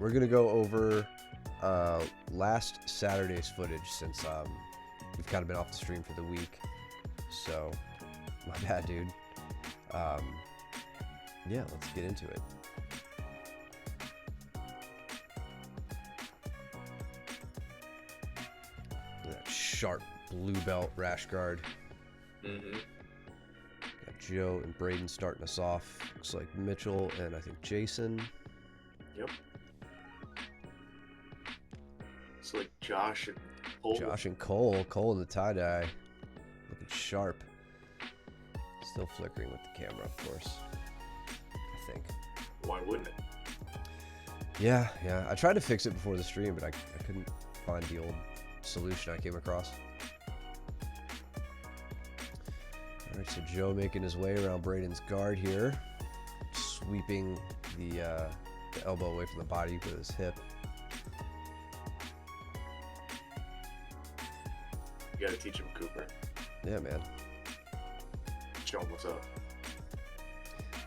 We're going to go over last Saturday's footage since we've kind of been off the stream for the week. So, my bad, dude. Yeah, let's get into it. That sharp blue belt rash guard. Mm-hmm. Got Joe and Braden starting us off. Looks like Mitchell and I think Jason. Yep. It's like Josh and Cole. Josh and Cole. Cole in the tie-dye. Looking sharp. Still flickering with the camera, of course. I think. Why wouldn't it? Yeah. I tried to fix it before the stream, but I couldn't find the old solution I came across. Alright, so Joe making his way around Braden's guard here. Sweeping the elbow away from the body with his hip. You gotta teach him, Cooper. Yeah, man. Show him what's up.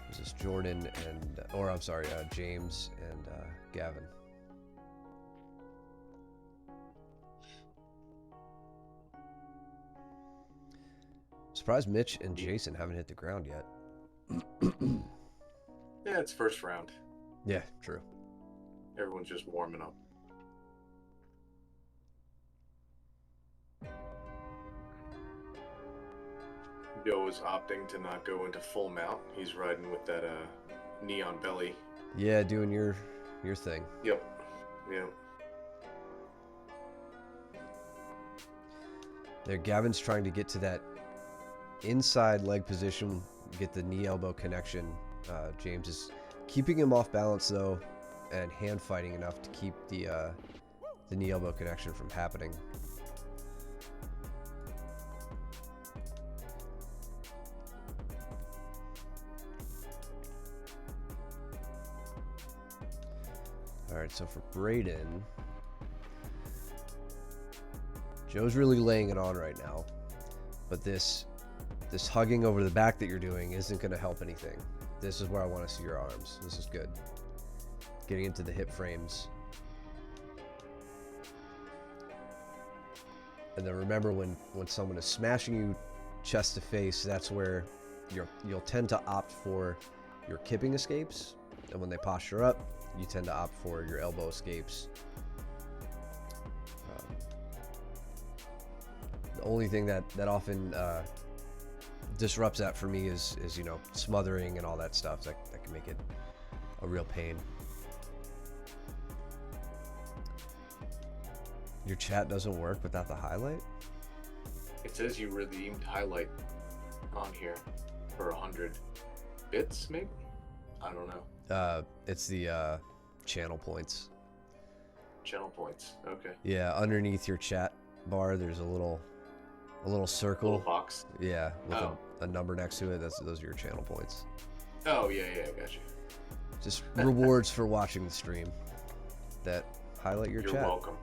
This is Jordan and, or I'm sorry, James and Gavin. Surprised Mitch and Jason haven't hit the ground yet. Yeah, it's first round. Yeah, true. Everyone's just warming up. Joe is opting to not go into full mount. He's riding with that neon belly. Yeah, doing your thing. Yep. There, Gavin's trying to get to that inside leg position, get the knee elbow connection. James is keeping him off balance though, and hand fighting enough to keep the knee elbow connection from happening. All right, so for Braden, Joe's really laying it on right now, but this hugging over the back that you're doing isn't going to help anything. This is where I want to see your arms. This is good. Getting into the hip frames. And then remember when someone is smashing you chest to face, that's where you'll tend to opt for your kipping escapes. And when they posture up, you tend to opt for your elbow escapes. The only thing that often disrupts that for me is you know, smothering and all that stuff that can make it a real pain. Your chat doesn't work without the highlight? It says you redeemed highlight on here for 100 bits, maybe? I don't know. It's the channel points. Channel points. Okay. Yeah, underneath your chat bar, there's a little circle. Little box. Yeah, with a number next to it. Those are your channel points. Oh yeah, I got you. Just rewards for watching the stream that highlight your chat. You're welcome.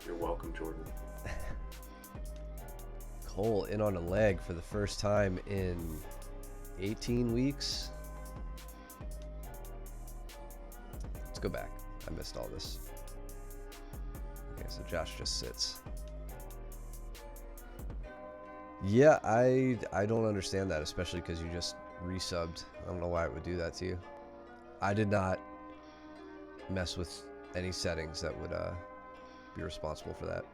You're welcome, Jordan. Cole in on a leg for the first time in 18 weeks. Let's go back. I missed all this. Okay, so Josh just sits. Yeah, I don't understand that, especially because you just resubbed. I don't know why it would do that to you. I did not mess with any settings that would be responsible for that.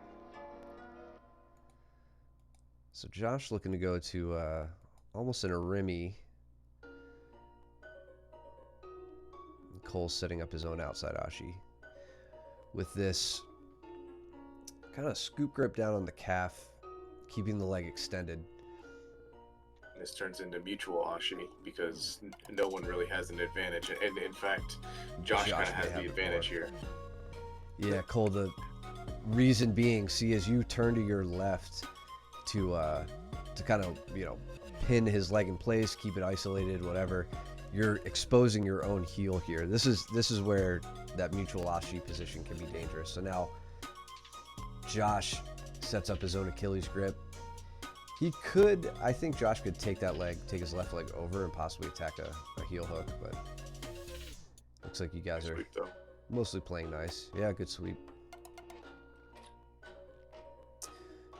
So Josh looking to go to almost in a Remy. Cole's setting up his own outside Ashi with this kind of scoop grip down on the calf, keeping the leg extended. This turns into mutual Ashi because no one really has an advantage, and in fact, Josh kind of has the advantage here. Yeah, Cole. The reason being, see, as you turn to your left to kind of, you know, pin his leg in place, keep it isolated, whatever, you're exposing your own heel here. This is where that mutual Ashi position can be dangerous. So now Josh sets up his own Achilles grip. He could, I think Josh could take that leg, take his left leg over and possibly attack a heel hook, but Looks like you guys are Sweep, though. mostly playing nice. Yeah, good sweep.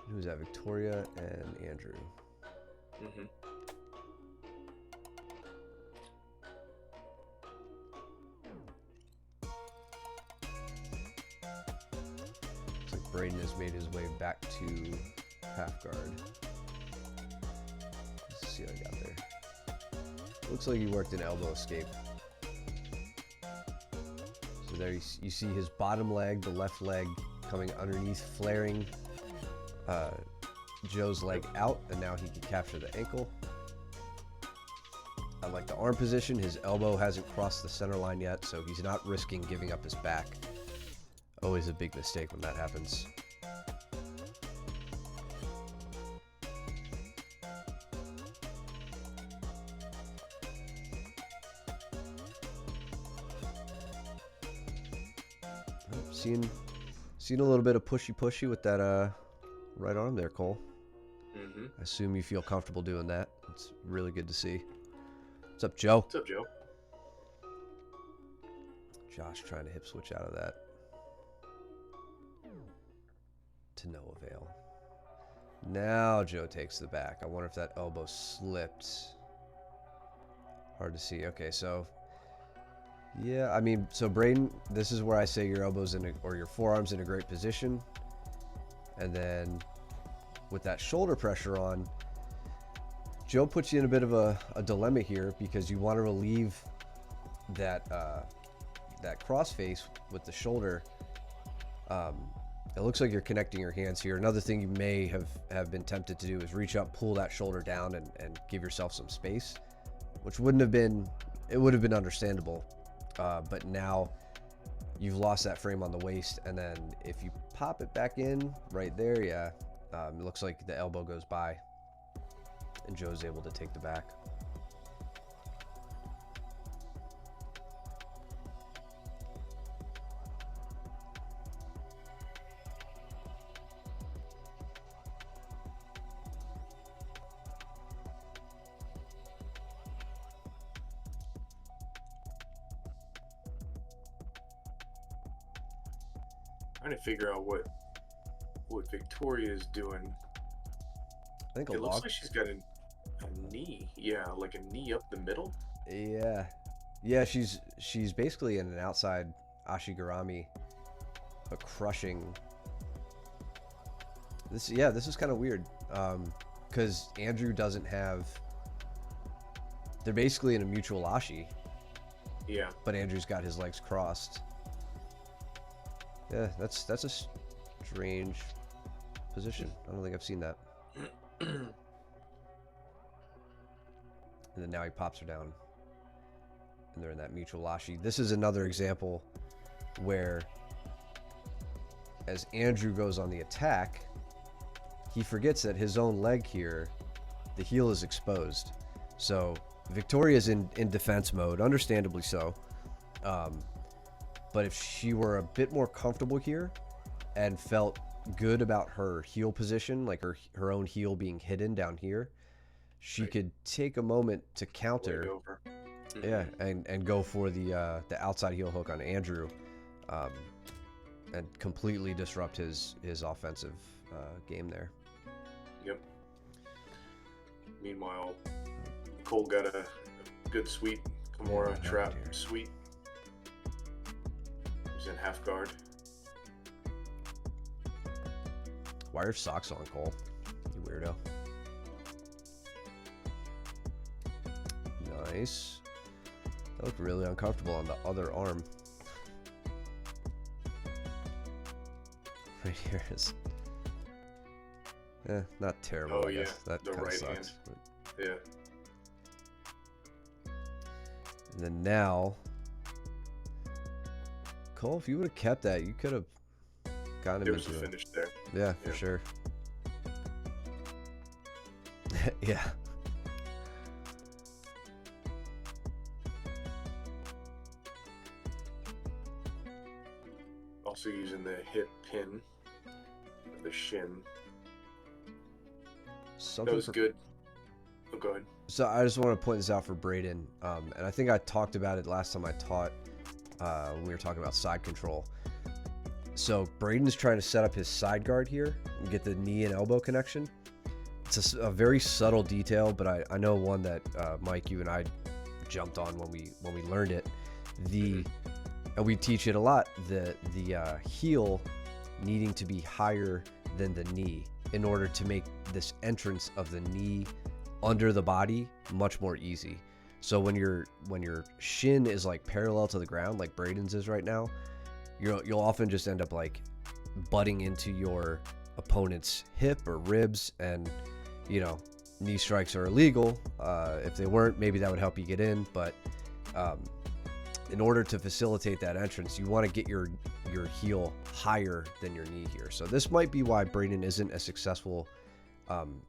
Who's that? Victoria and Andrew. Mm-hmm. Looks like Braden has made his way back to half guard. Let's see what I got there. Looks like he worked an elbow escape. So there you see his bottom leg, the left leg coming underneath, flaring Joe's leg out, and now he can capture the ankle. I like the arm position. His elbow hasn't crossed the center line yet, so he's not risking giving up his back. Always a big mistake when that happens. Seeing a little bit of pushy with that right arm there, Cole. Mm-hmm. I assume you feel comfortable doing that. It's really good to see. What's up, Joe? What's up, Joe? Josh trying to hip switch out of that. To no avail. Now Joe takes the back. I wonder if that elbow slipped. Hard to see. Okay, so yeah, I mean, so Braden, this is where I say your elbow's or your forearm's in a great position. And then with that shoulder pressure on, Joe puts you in a bit of a dilemma here, because you want to relieve that that crossface with the shoulder. It looks like you're connecting your hands here. Another thing you may have been tempted to do is reach up, pull that shoulder down, and give yourself some space, which would have been understandable. But now you've lost that frame on the waist, and then if you pop it back in right there, yeah, it looks like the elbow goes by, and Joe's able to take the back. Trying to figure out what Victoria is doing. I think it a looks log. like she's got a knee. Yeah, like a knee up the middle. Yeah, she's basically in an outside Ashigarami, but crushing. This is kind of weird, because Andrew doesn't have. They're basically in a mutual Ashi. Yeah. But Andrew's got his legs crossed. Yeah, that's a strange position. I don't think I've seen that. And then now he pops her down, and they're in that mutual Ashi. This is another example where, as Andrew goes on the attack, he forgets that his own leg here, the heel is exposed. So Victoria's in defense mode, understandably so. But if she were a bit more comfortable here and felt good about her heel position, like her own heel being hidden down here, she could take a moment to counter. Yeah, and go for the outside heel hook on Andrew, and completely disrupt his offensive game there. Yep. Meanwhile, Cole got a good sweep. Kimura trap sweep. He's in half guard. Why are your socks on, Cole? You weirdo. Nice. That looked really uncomfortable on the other arm. Right here is... not terrible, Oh, I guess. yeah. That The kind of right sucks. hand. But... Yeah. And then now... Cole, if you would have kept that, you could have gotten him There was a into it. finish there. Yeah, for sure. Yeah. Also using the hip pin, the shin. Something That was good. Oh, go ahead. So I just want to point this out for Braden, and I think I talked about it last time I taught. when we were talking about side control. So Braden's trying to set up his side guard here and get the knee and elbow connection. It's a very subtle detail, but I know one that Mike, you and I jumped on when we learned it. And we teach it a lot. The heel needing to be higher than the knee in order to make this entrance of the knee under the body much more easy. So when your shin is like parallel to the ground, like Braden's is right now, you'll often just end up like butting into your opponent's hip or ribs, and knee strikes are illegal. If they weren't, maybe that would help you get in, but in order to facilitate that entrance, you want to get your heel higher than your knee here. So this might be why Braden isn't as successful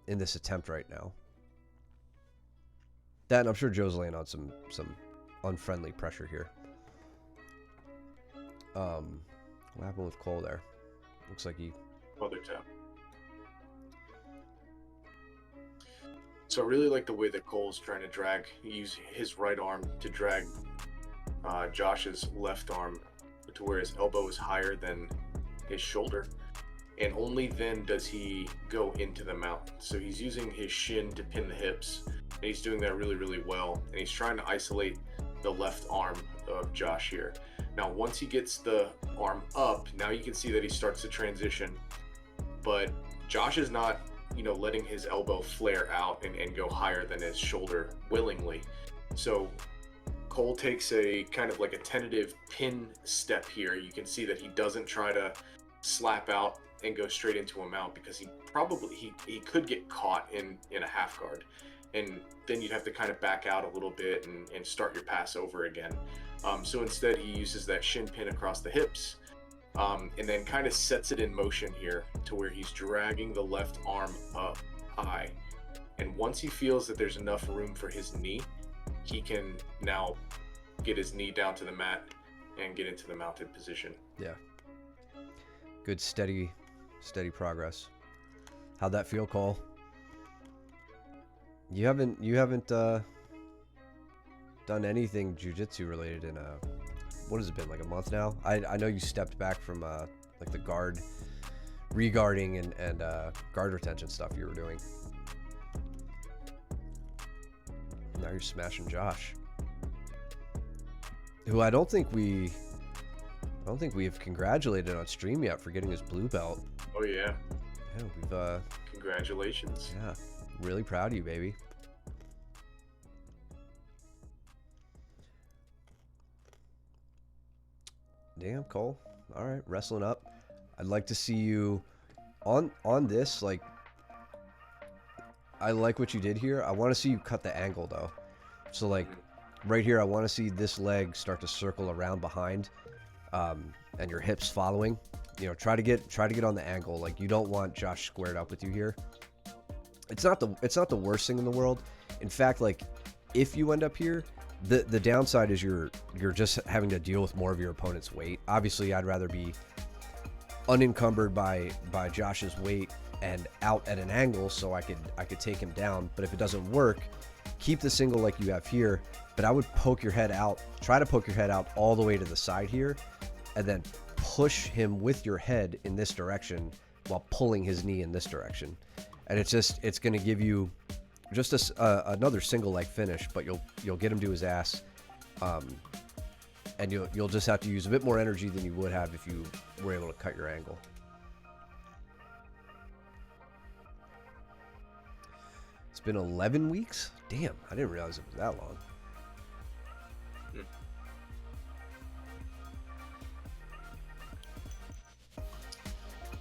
in this attempt right now. That, and I'm sure Joe's laying on some unfriendly pressure here. What happened with Cole there? Looks like he... Other tap. So I really like the way that Cole's trying to use his right arm to drag Josh's left arm to where his elbow is higher than his shoulder. And only then does he go into the mount. So he's using his shin to pin the hips, and he's doing that really, really well. And he's trying to isolate the left arm of Josh here. Now, once he gets the arm up, now you can see that he starts to transition. But Josh is not, letting his elbow flare out and go higher than his shoulder willingly. So Cole takes a kind of like a tentative pin step here. You can see that he doesn't try to slap out and go straight into a mount, because he could get caught in a half guard, and then you'd have to kind of back out a little bit and start your pass over again. So instead he uses that shin pin across the hips, and then kind of sets it in motion here to where he's dragging the left arm up high. And once he feels that there's enough room for his knee, he can now get his knee down to the mat and get into the mounted position. Yeah. Good, steady progress. How'd that feel, Cole? You haven't done anything jiu-jitsu related in what has it been, like a month now? I know you stepped back from like the re-guarding and guard retention stuff you were doing. Now you're smashing Josh, who I don't think we have congratulated on stream yet for getting his blue belt. Oh yeah. Yeah, we've congratulations. Yeah, really proud of you, baby. Damn, Cole. All right, wrestling up. I'd like to see you on this. Like, I like what you did here. I want to see you cut the angle though. So like right here, I want to see this leg start to circle around behind, and your hips following. Try to get on the angle. Like, you don't want Josh squared up with you here. It's not the worst thing in the world. In fact, like, if you end up here, the downside is you're just having to deal with more of your opponent's weight. Obviously, I'd rather be unencumbered by Josh's weight and out at an angle so I could take him down. But if it doesn't work, keep the single like you have here. But I would poke your head out. Try to poke your head out all the way to the side here, and then push him with your head in this direction while pulling his knee in this direction. And it's going to give you just another single leg finish, but you'll get him to his ass, and you'll just have to use a bit more energy than you would have if you were able to cut your angle. It's been 11 weeks? Damn, I didn't realize it was that long.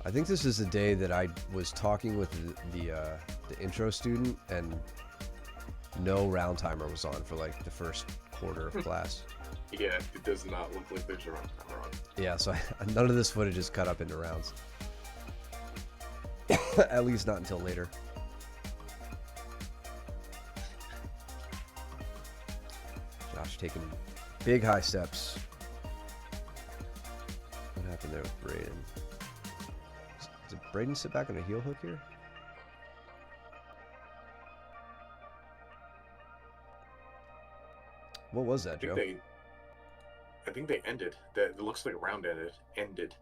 I think this is the day that I was talking with the intro student, and no round timer was on for like the first quarter of class. Yeah, it does not look like there's a round timer on. Yeah, so none of this footage is cut up into rounds. At least not until later. Josh taking big high steps. What happened there with Braden? Did Braden sit back on a heel hook here? What was that, Joe? I think they ended. That it looks like a round ended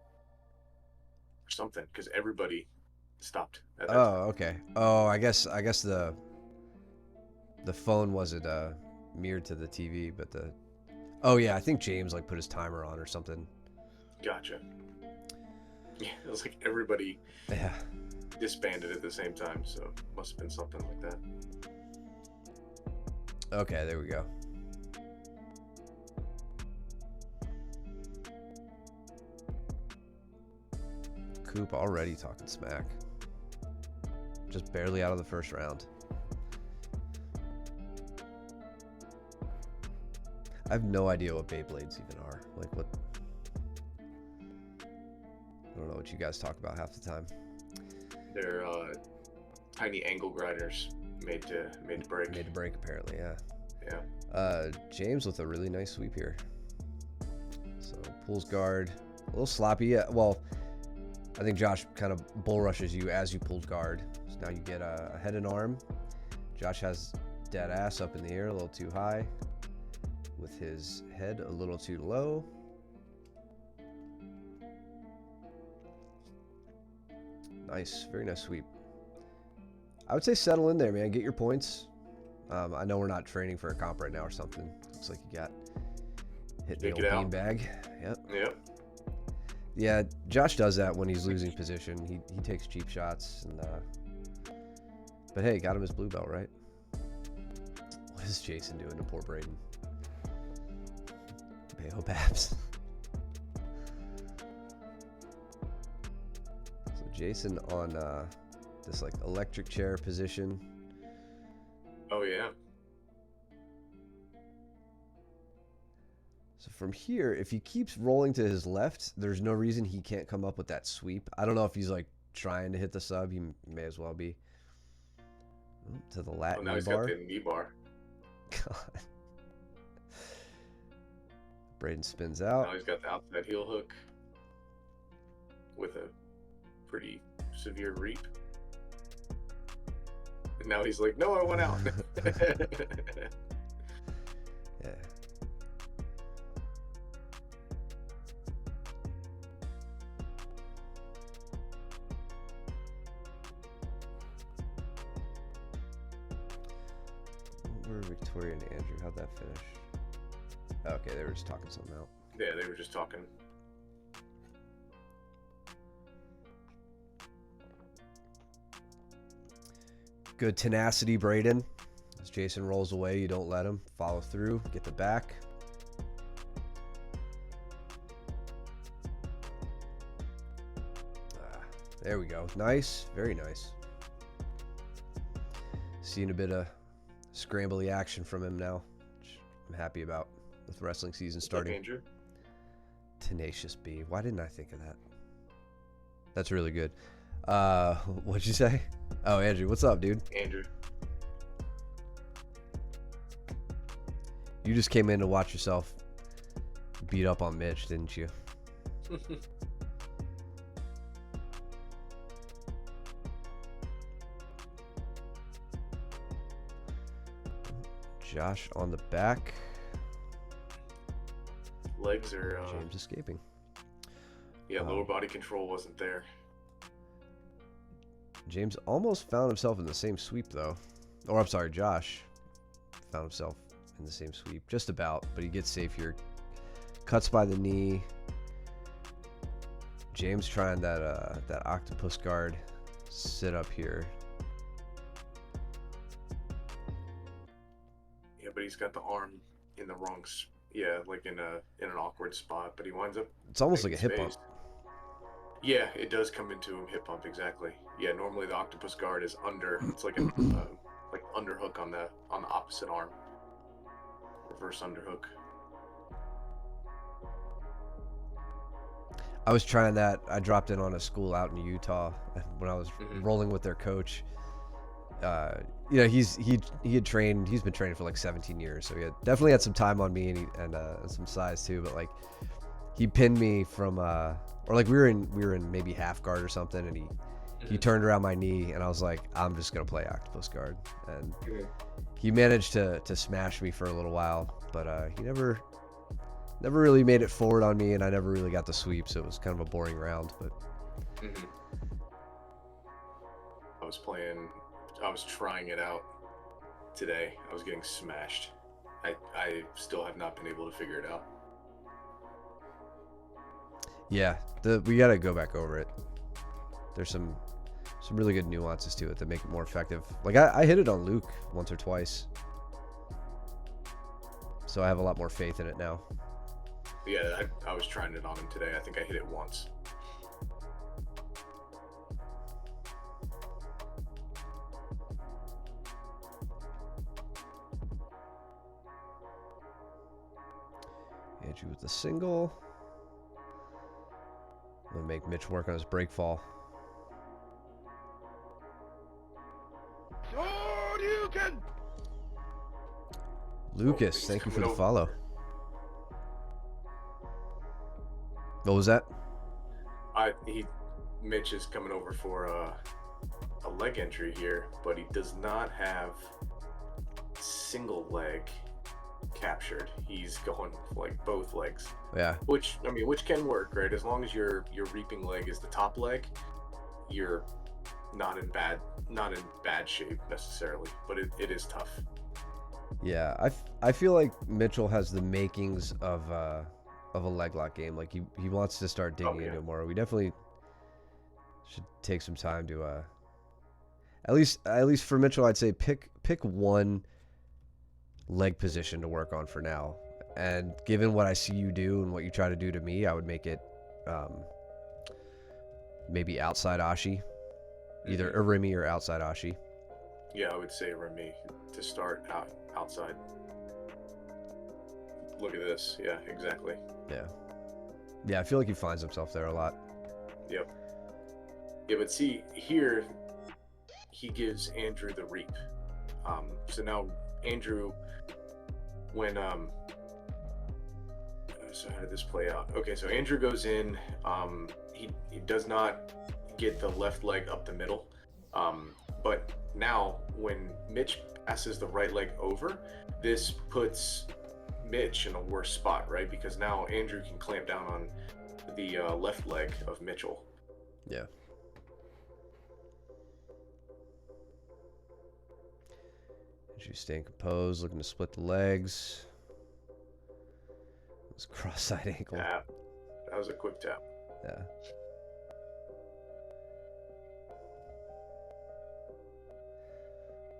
or something because everybody stopped at that time. Oh, okay. Oh, I guess the phone wasn't mirrored to the TV, but the. Oh yeah, I think James like put his timer on or something. Gotcha. Yeah, it was like everybody Yeah. disbanded at the same time, so it must have been something like that. Okay, there we go. Coop already talking smack. Just barely out of the first round. I have no idea what Beyblades even are. Like what? I don't know what you guys talk about half the time. They're tiny angle grinders made to break. Made to break, apparently, yeah. Yeah. James with a really nice sweep here. So pulls guard, a little sloppy. Yeah, well, I think Josh kind of bull rushes you as you pulled guard. So now you get a head and arm. Josh has dead ass up in the air, a little too high, with his head a little too low. Nice, very nice sweep. I would say settle in there, man. Get your points. I know we're not training for a comp right now or something. Looks like you got hit the old beanbag. Yep. Yep. Yeah, Josh does that when he's losing position. He takes cheap shots, and but hey, got him his blue belt, right? What is Jason doing to poor Braden? Bayo Babs. So Jason on this like electric chair position. Oh yeah. So from here, if he keeps rolling to his left, there's no reason he can't come up with that sweep. I don't know if he's like trying to hit the sub. He may as well be. To the lat now knee he's bar. got the knee bar. God. Braden spins out. Now he's got the outside heel hook with a pretty severe reap. And now he's like, no, I went out. Yeah. Where are Victoria and Andrew? How'd that finish? Okay, they were just talking something out. Yeah, they were just talking. Good tenacity, Braden. As Jason rolls away, you don't let him. Follow through, get the back. There we go. Nice, very nice. Seeing a bit of scrambly action from him now, which I'm happy about with wrestling season starting. Andrew? Tenacious B. Why didn't I think of that? That's really good. What'd you say? Oh, Andrew, what's up, dude? Andrew. You just came in to watch yourself beat up on Mitch, didn't you? Josh on the back. Legs are James escaping. Yeah, lower body control wasn't there. James almost found himself in the same sweep, though. Or, I'm sorry, Josh found himself in the same sweep. Just about, but he gets safe here. Cuts by the knee. James trying that octopus guard sit up here. Yeah, but he's got the arm in the wrong like in an awkward spot, but he winds up. It's almost like a hip bump. Yeah, it does come into him hip bump, exactly. Yeah, normally the octopus guard is under. It's like a like underhook on the opposite arm. Reverse underhook. I was trying that. I dropped in on a school out in Utah when I was rolling with their coach. You know, he had trained. He's been training for like 17 years, so he definitely had some time on me and some size too. But like, he pinned me from or like we were in maybe half guard or something, and he turned around my knee, and I was like, I'm just gonna play octopus guard, and he managed to smash me for a little while, but he never never really made it forward on me, and I never really got the sweep, so it was kind of a boring round. But Mhm. I was trying it out today. I was getting smashed. I still have not been able to figure it out. yeah, we gotta go back over it. There's some really good nuances to it that make it more effective. Like I hit it on Luke once or twice, so I have a lot more faith in it now. Yeah, I was trying it on him today. I think I hit it once. Andrew with the single. I'm gonna make Mitch work on his break fall. Lucas, thank you for the follow. What was that? Mitch is coming over for a leg entry here, but he does not have single leg captured. He's going like both legs. Yeah. Which can work, right? As long as your reaping leg is the top leg, you're not in bad shape necessarily, but it is tough. Yeah, I feel like Mitchell has the makings of a leg lock game. Like he wants to start digging into it more. We definitely should take some time to at least for Mitchell, I'd say pick one leg position to work on for now. And given what I see you do and what you try to do to me, I would make it maybe outside Ashi, either Remy or outside Ashi. Yeah, I would say Remy to start outside. Look at this. Yeah, exactly. Yeah, I feel like he finds himself there a lot. Yep. Yeah, but see here, he gives Andrew the reap. So now Andrew, when so how did this play out? Okay, so Andrew goes in. He does not get the left leg up the middle. But now when Mitch passes the right leg over, this puts Mitch in a worse spot, right? Because now Andrew can clamp down on the left leg of Mitchell. Yeah. Andrew staying composed, looking to split the legs. It was cross-side ankle. Tap. That was a quick tap. Yeah.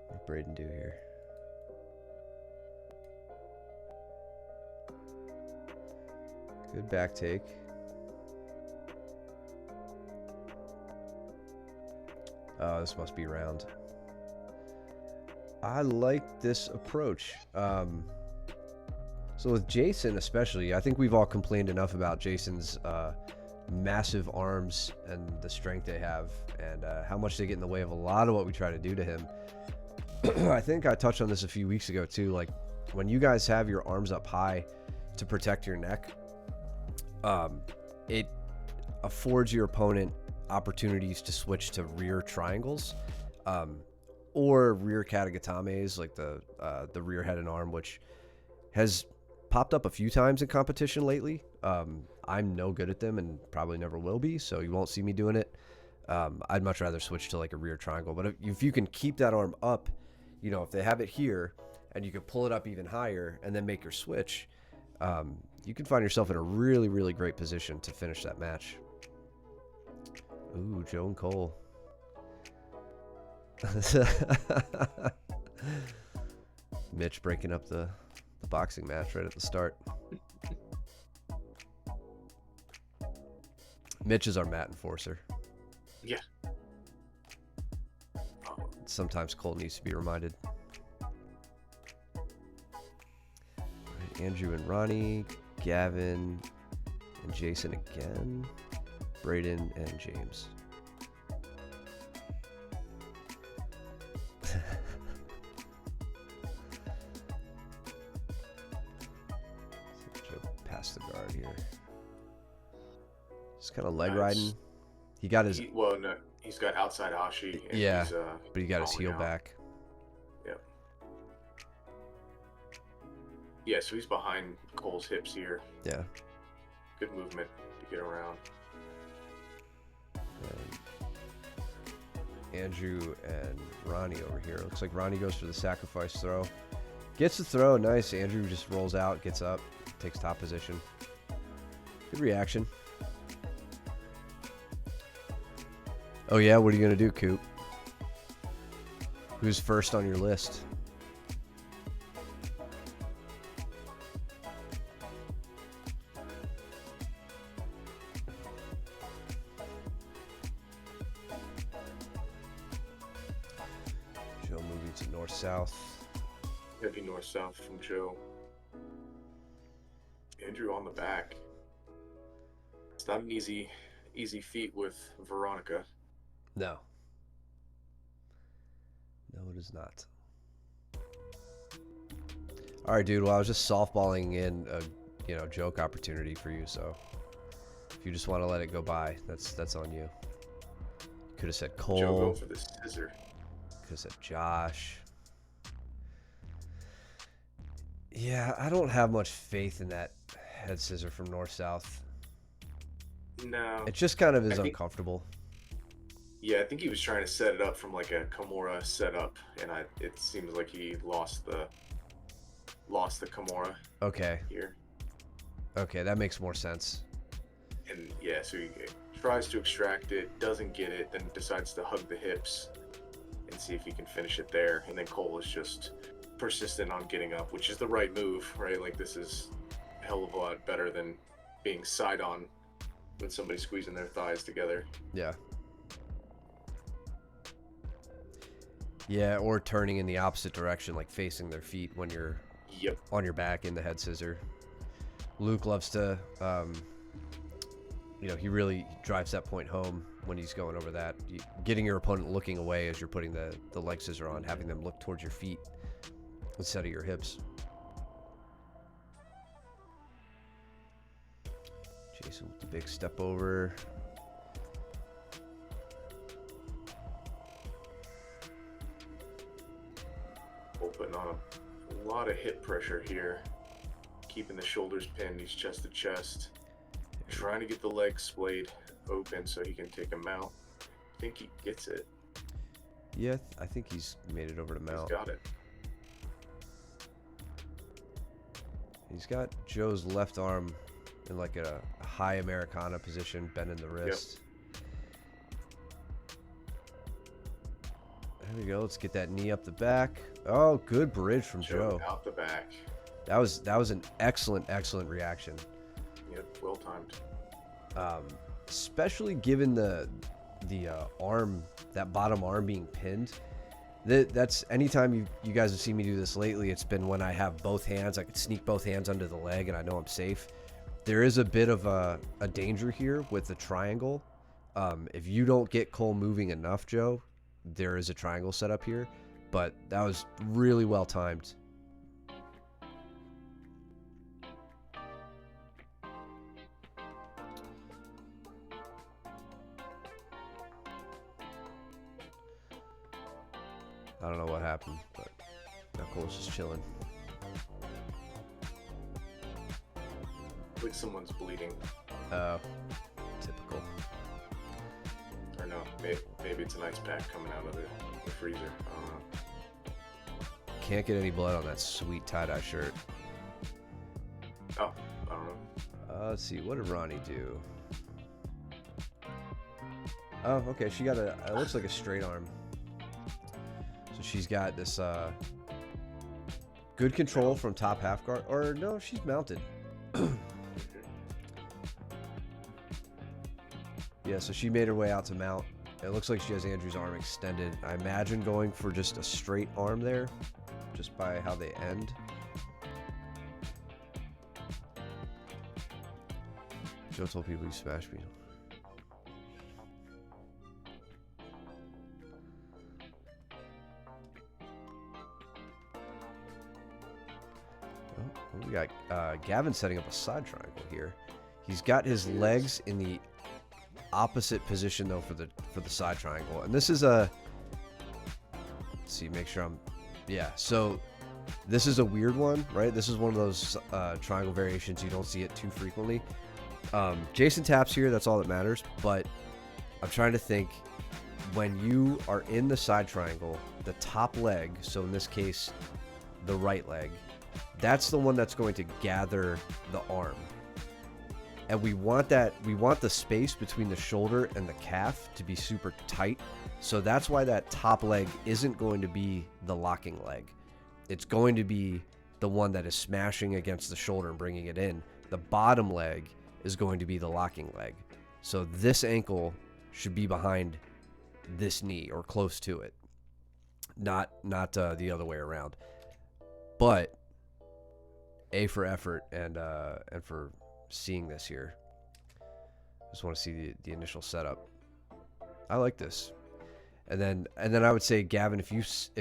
What did Braden do here? Good back take. Oh, this must be round. I like this approach. So with Jason especially, I think we've all complained enough about Jason's massive arms and the strength they have and how much they get in the way of a lot of what we try to do to him. I think I touched on this a few weeks ago too. Like when you guys have your arms up high to protect your neck, it affords your opponent opportunities to switch to rear triangles or rear katagatames, like the rear head and arm, which has popped up a few times in competition lately. I'm no good at them and probably never will be, so you won't see me doing it. I'd much rather switch to like a rear triangle, but if you can keep that arm up, you know, if they have it here and you can pull it up even higher and then make your switch, you can find yourself in a really, really great position to finish that match. Ooh, Joe and Cole. Mitch breaking up the boxing match right at the start. Mitch is our mat enforcer. Yeah. Sometimes Cole needs to be reminded. Right, Andrew and Ronnie, Gavin and Jason again, Braden and James. Past the guard here. Just kind of leg riding. He got his. No, he's got outside Ashi. And yeah, he's, but he got his heel out. back. Yep. Yeah, so he's behind Cole's hips here. Yeah. Good movement to get around. Andrew and Ronnie over here. Looks like Ronnie goes for the sacrifice throw. Gets the throw, nice. Andrew just rolls out, gets up, takes top position. Good reaction. Oh yeah, what are you gonna do, Coop? Who's first on your list? Joe moving to north-south. Heavy north-south from Joe. Andrew on the back. It's not an easy feat with Veronica. No. No, it is not. All right, dude. Well, I was just softballing in a, joke opportunity for you. So if you just want to let it go by, that's on you. Could have said Cole. Joe going for the scissor. Could have said Josh. Yeah, I don't have much faith in that head scissor from north-south. No. It just kind of is uncomfortable. Yeah, I think he was trying to set it up from like a Kimura setup, and it seems like he lost the Kimura. Okay. Here. Okay, that makes more sense. And yeah, so he tries to extract it, doesn't get it, then decides to hug the hips and see if he can finish it there. And then Cole is just persistent on getting up, which is the right move, right? Like, this is a hell of a lot better than being side on with somebody squeezing their thighs together. Yeah. Yeah, or turning in the opposite direction, like facing their feet when you're on your back in the head scissor. Luke loves to, he really drives that point home when he's going over that. Getting your opponent looking away as you're putting the leg scissor on, having them look towards your feet instead of your hips. Jason with the big step over. Putting on a lot of hip pressure here, keeping the shoulders pinned. He's chest to chest, trying to get the leg splayed open so he can take him out. I think he gets it. Yeah, I think he's made it over to mount. He's got it. He's got Joe's left arm in like a high Americana position, bending the wrist. There we go. Let's get that knee up the back. Oh, good bridge from Joe. Out the back. That was an excellent reaction. Yep, well timed. Especially given the arm, that bottom arm being pinned. That's anytime you guys have seen me do this lately, it's been when I have both hands. I could sneak both hands under the leg and I know I'm safe. There is a bit of a danger here with the triangle. If you don't get Cole moving enough, Joe, there is a triangle set up here, but that was really well timed. I don't know what happened, but now Cole's just chilling. Like someone's bleeding. Typical. Or no, maybe it's an ice pack coming out of the freezer. I don't know. Can't get any blood on that sweet tie-dye shirt. Oh, I don't know. Let's see, what did Ronnie do? Oh, okay, she got it looks like a straight arm. So she's got this good control from top half guard, or no, she's mounted. Yeah, so she made her way out to mount. It looks like she has Andrew's arm extended. I imagine going for just a straight arm there, just by how they end. Joe told people you smashed me. Oh, we got Gavin setting up a side triangle here. He's got his legs in the opposite position though for the side triangle, and this is a, let's see, make sure I'm, yeah, so this is a weird one, right? This is one of those triangle variations you don't see it too frequently. Jason taps here, that's all that matters, but I'm trying to think, when you are in the side triangle, the top leg, so in this case, the right leg, that's the one that's going to gather the arm. And we want the space between the shoulder and the calf to be super tight. So that's why that top leg isn't going to be the locking leg. It's going to be the one that is smashing against the shoulder and bringing it in. The bottom leg is going to be the locking leg. So this ankle should be behind this knee or close to it, not the other way around. But A for effort and for seeing this here. Just want to see the initial setup. I like this. And then I would say, Gavin, if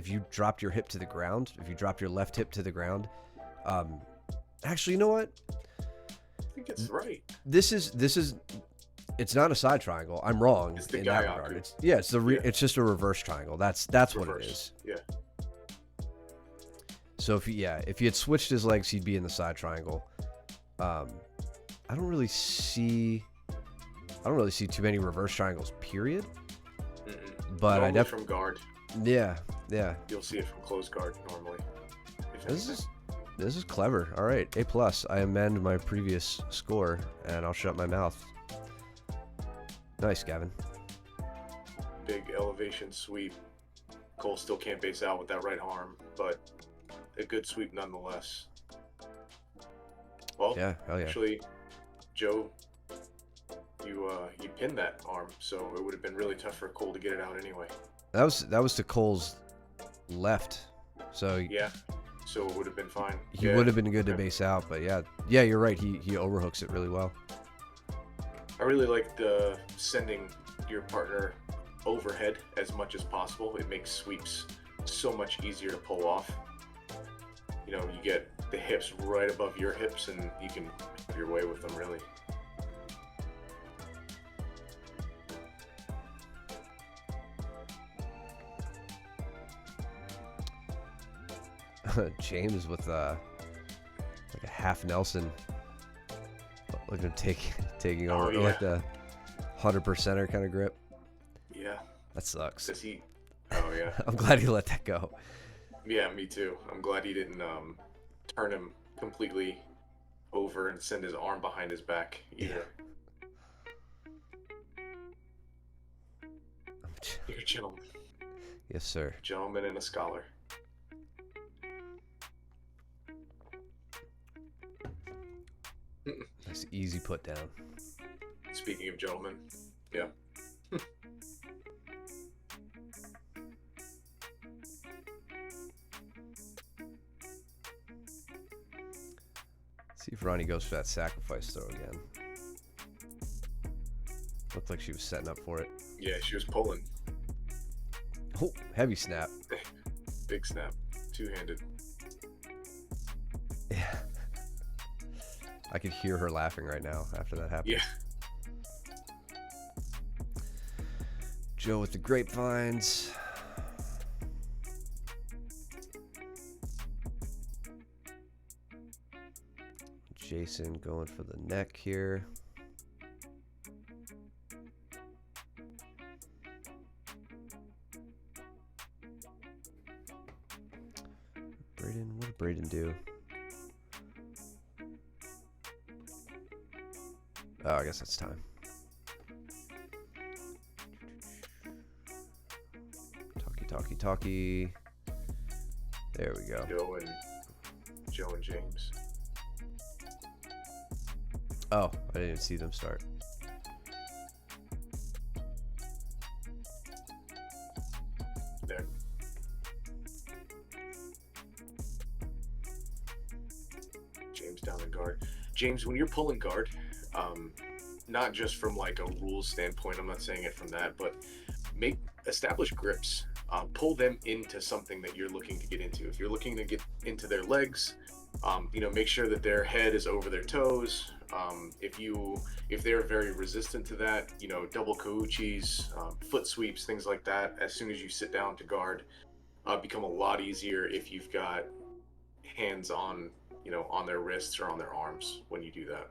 you dropped your hip to the ground, if you dropped your left hip to the ground, actually, you know what? I think it's right. This is it's not a side triangle. I'm wrong It's the in that Gyaku. regard. It's just a reverse triangle. That's what it is. Yeah. So if he had switched his legs, he'd be in the side triangle. I don't really see too many reverse triangles, period. But normally I definitely from guard. Yeah. You'll see it from closed guard normally. If This is clever. All right, A+. I amend my previous score, and I'll shut my mouth. Nice, Gavin. big elevation sweep. Cole still can't base out with that right arm, but a good sweep nonetheless. Well, Yeah, hell yeah. actually, Joe, you pinned that arm, so it would have been really tough for Cole to get it out anyway. That was to Cole's left, so Yeah, so it would have been fine. he Yeah, would have been good to okay. base out. But yeah, you're right. He overhooks it really well. I really like the sending your partner overhead as much as possible. It makes sweeps so much easier to pull off. You know, you get the hips right above your hips and you can have your way with them, really. James with like a half Nelson. Look at him taking Oh, over, yeah. like the 100%er kind of grip. Yeah. That sucks. Does he? Oh, yeah. I'm glad he let that go. Yeah, me too. I'm glad he didn't turn him completely over and send his arm behind his back either. You're a gentleman. Yes, sir. Gentleman and a scholar. Nice easy put down. Speaking of gentlemen, yeah. See if Ronnie goes for that sacrifice throw again. Looked like she was setting up for it. Yeah, she was pulling. Oh, heavy snap. Big snap. Two-handed. Yeah. I could hear her laughing right now after that happened. Yeah. Joe with the grapevines. Jason going for the neck here. Braden, what did Braden do? Oh, I guess that's time. Talkie. There we go. Joe and James. Oh, I didn't even see them start. There. James down in guard. James, when you're pulling guard, not just from like a rules standpoint, I'm not saying it from that, but establish grips. Pull them into something that you're looking to get into. If you're looking to get into their legs, make sure that their head is over their toes. If they're very resistant to that, double kauchis, foot sweeps, things like that, as soon as you sit down to guard, become a lot easier if you've got hands on, on their wrists or on their arms when you do that.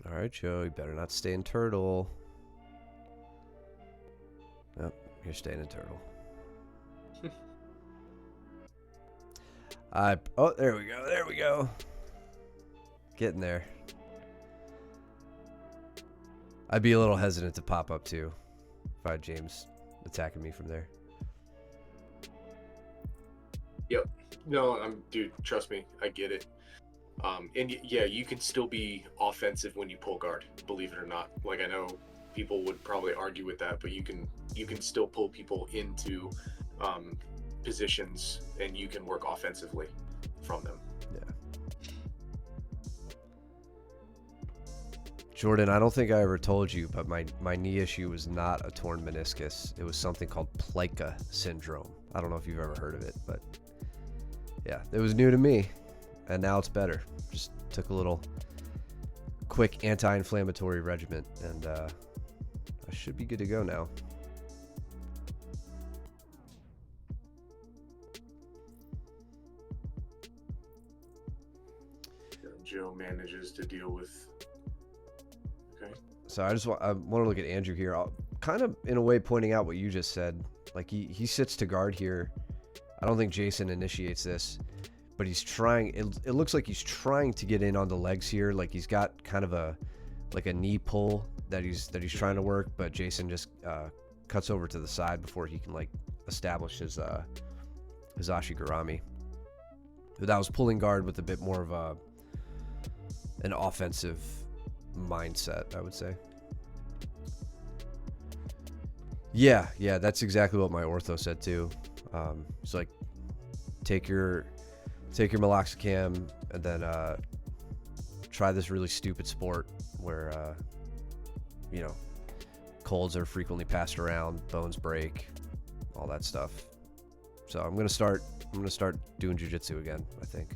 All right, Joe, you better not stay in turtle. Nope, you're staying in turtle. Oh, there we go. There we go. Getting there. I'd be a little hesitant to pop up too if I had James attacking me from there. Yep. No, dude, trust me, I get it. And yeah, you can still be offensive when you pull guard, believe it or not. Like, I know people would probably argue with that, but you can still pull people into positions, and you can work offensively from them. Yeah. Jordan, I don't think I ever told you, but my knee issue was not a torn meniscus. It was something called plica syndrome. I don't know if you've ever heard of it, but yeah, it was new to me, and now it's better. Just took a little quick anti-inflammatory regimen, and I should be good to go now. Joe manages to deal with. Okay. So I want to look at Andrew here. I'll kind of in a way pointing out what you just said. Like he sits to guard here. I don't think Jason initiates this, but he's trying. It looks like he's trying to get in on the legs here. Like he's got kind of a knee pull that he's trying to work, but Jason just cuts over to the side before he can like establish his Ashigarami. But that was pulling guard with a bit more of an offensive mindset, I would say. Yeah, that's exactly what my ortho said too. It's like take your meloxicam and then try this really stupid sport where colds are frequently passed around, bones break, all that stuff. So I'm gonna start doing jiu-jitsu again, I think.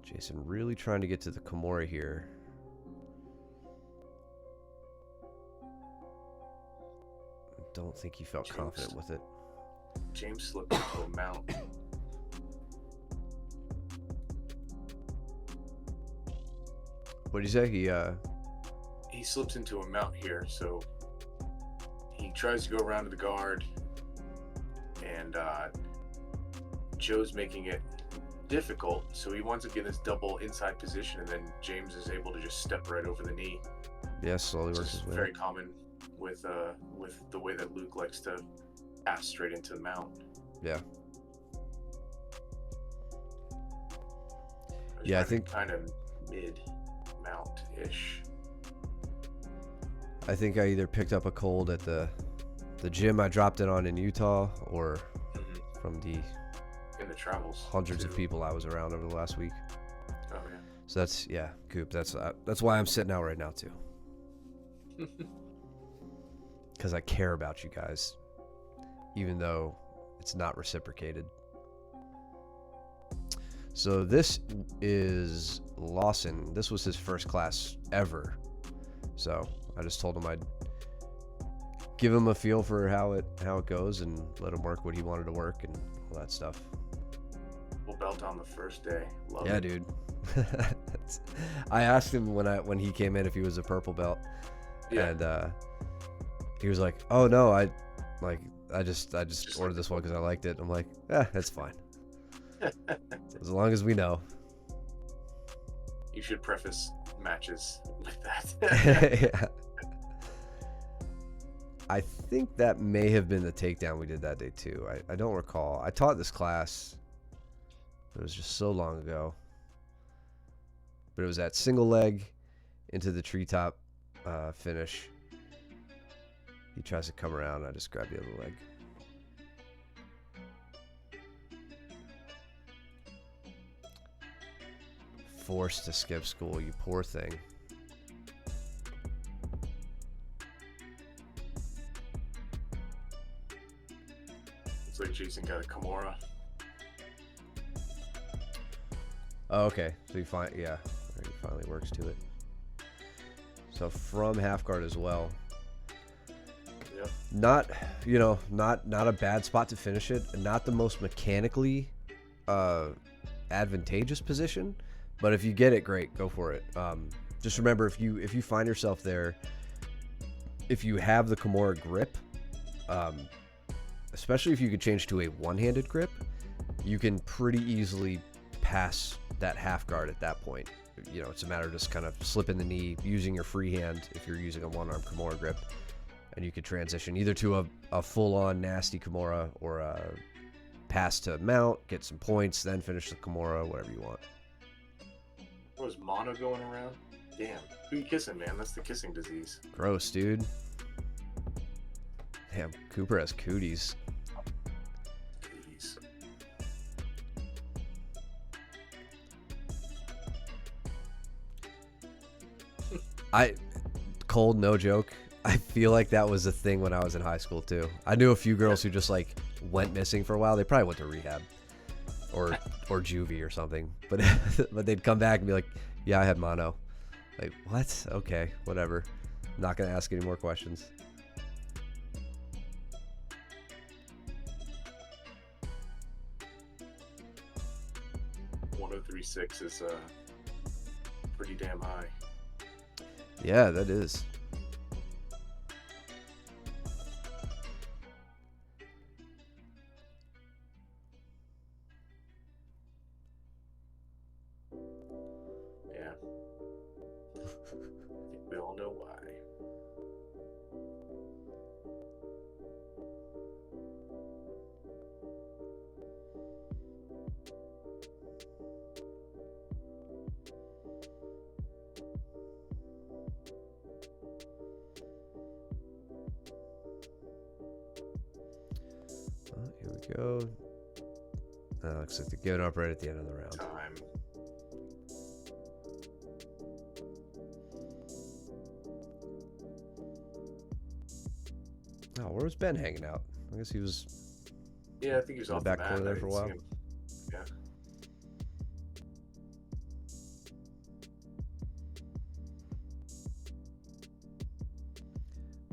Jason really trying to get to the Kimura here. I don't think he felt confident with it. James slipped into a mount. What did you say? He slips into a mount here, so he tries to go around to the guard, and Joe's making it difficult, so he wants to get this double inside position, and then James is able to just step right over the knee. Yeah, slowly works his way. Very common with the way that Luke likes to pass straight into the mount. Yeah. Yeah, I think kind of mid mount ish. I think I either picked up a cold at the gym I dropped it on in Utah, or from the in the travels hundreds too. of people I was around over the last week. Oh yeah. So that's Coop. That's why I'm sitting out right now too. Because I care about you guys, even though it's not reciprocated. So this is Lawson. This was his first class ever. So I just told him I'd give him a feel for how it goes and let him work what he wanted to work and all that stuff. Full belt on the first day. Love Yeah, it. dude. I asked him when he came in if he was a purple belt, Yeah. and he was like, "Oh no, I just ordered this one because I liked it." I'm like, that's fine. As long as we know. You should preface matches with that. Yeah. I think that may have been the takedown we did that day too. I don't recall. I taught this class. It was just so long ago. But it was that single leg into the treetop finish. He tries to come around. I just grab the other leg. Forced to skip school, you poor thing. It's like Jason got a Kimura. Oh, okay. So he finally works to it. So from half guard as well. Yep. Not, not a bad spot to finish it. Not the most mechanically advantageous position, but if you get it, great, go for it. Just remember, if you find yourself there, if you have the Kimura grip, especially if you could change to a one-handed grip, you can pretty easily pass that half guard at that point. It's a matter of just kind of slipping the knee, using your free hand if you're using a one-arm Kimura grip, and you could transition either to a full-on nasty Kimura or a pass to mount, get some points, then finish the Kimura, whatever you want. What was mono going around? Damn. Who you kissing, man? That's the kissing disease. Gross, dude. Damn, Cooper has cooties. Jeez. Cold, no joke. I feel like that was a thing when I was in high school too. I knew a few girls who just like went missing for a while. They probably went to rehab or juvie or something. But but they'd come back and be like, "Yeah, I had mono." Like, what? Okay, whatever. Not gonna ask any more questions. .1036 is pretty damn high. Yeah, that is. Yeah. I think we all know why. Here we go. Looks like they're giving up right at the end of the round. Time. Oh, where was Ben hanging out? I guess he was. Yeah, I think he was In the off back the mat. corner there I for a didn't while. see him. Yeah.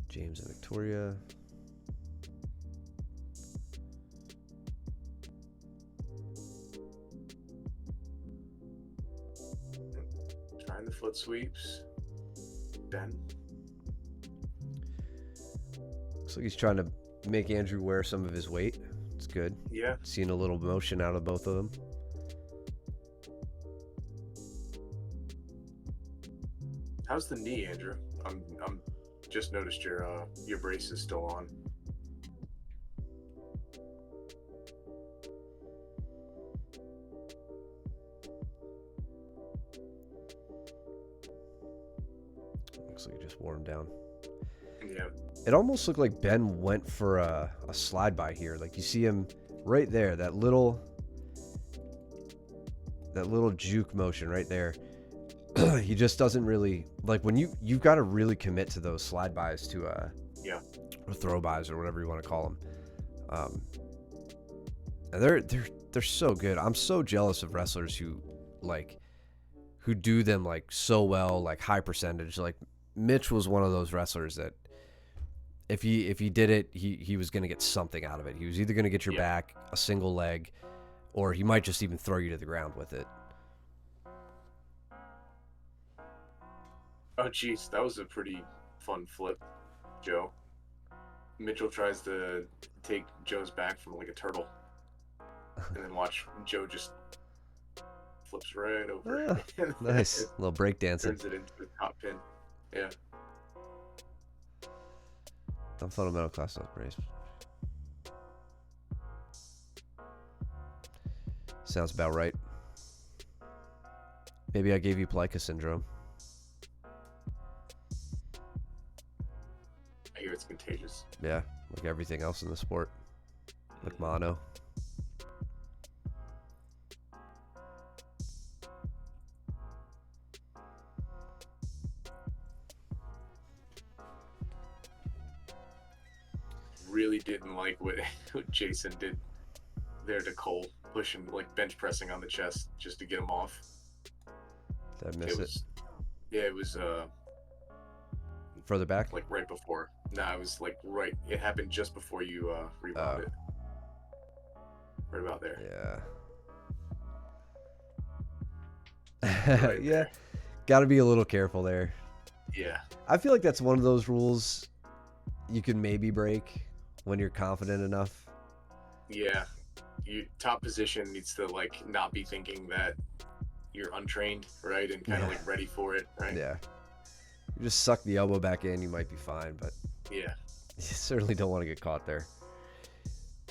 James and Victoria. Trying the foot sweeps. Ben. Looks like he's trying to make Andrew wear some of his weight. It's good. Yeah. Seeing a little motion out of both of them. How's the knee, Andrew? I'm just noticed your brace is still on. Looks like he just wore him down. Yeah. It almost looked like Ben went for a slide by here. Like you see him right there, that little juke motion right there. He just doesn't really like when you've got to really commit to those slide bys to Yeah. or throw bys or whatever you want to call them. And they're so good. I'm so jealous of wrestlers who do them like so well, like high percentage. Like Mitch was one of those wrestlers that if he did it, he was going to get something out of it. He was either going to get your back, a single leg, or he might just even throw you to the ground with it. Oh, jeez, that was a pretty fun flip, Joe. Mitchell tries to take Joe's back from like a turtle, and then watch Joe just flips right over. Nice little break dancing. Turns it into the top pin. Yeah. Dumb fundamental class not brace. Sounds about right. Maybe I gave you Plica syndrome. I hear it's contagious. Yeah, like everything else in the sport. Like mono. Really didn't like what Jason did there to Cole, pushing, like bench pressing on the chest just to get him off. Did I miss it? Yeah, it was Further back? like right before. No, it was like right. It happened just before you rewound Oh. it. Right about there. Yeah. Right Yeah. there. Got to be a little careful there. Yeah. I feel like that's one of those rules you can maybe break when you're confident enough. Yeah. You top position needs to like not be thinking that you're untrained, right? And kind of Yeah. like ready for it, right? Yeah. You just suck the elbow back in, you might be fine, but Yeah. you certainly don't want to get caught there.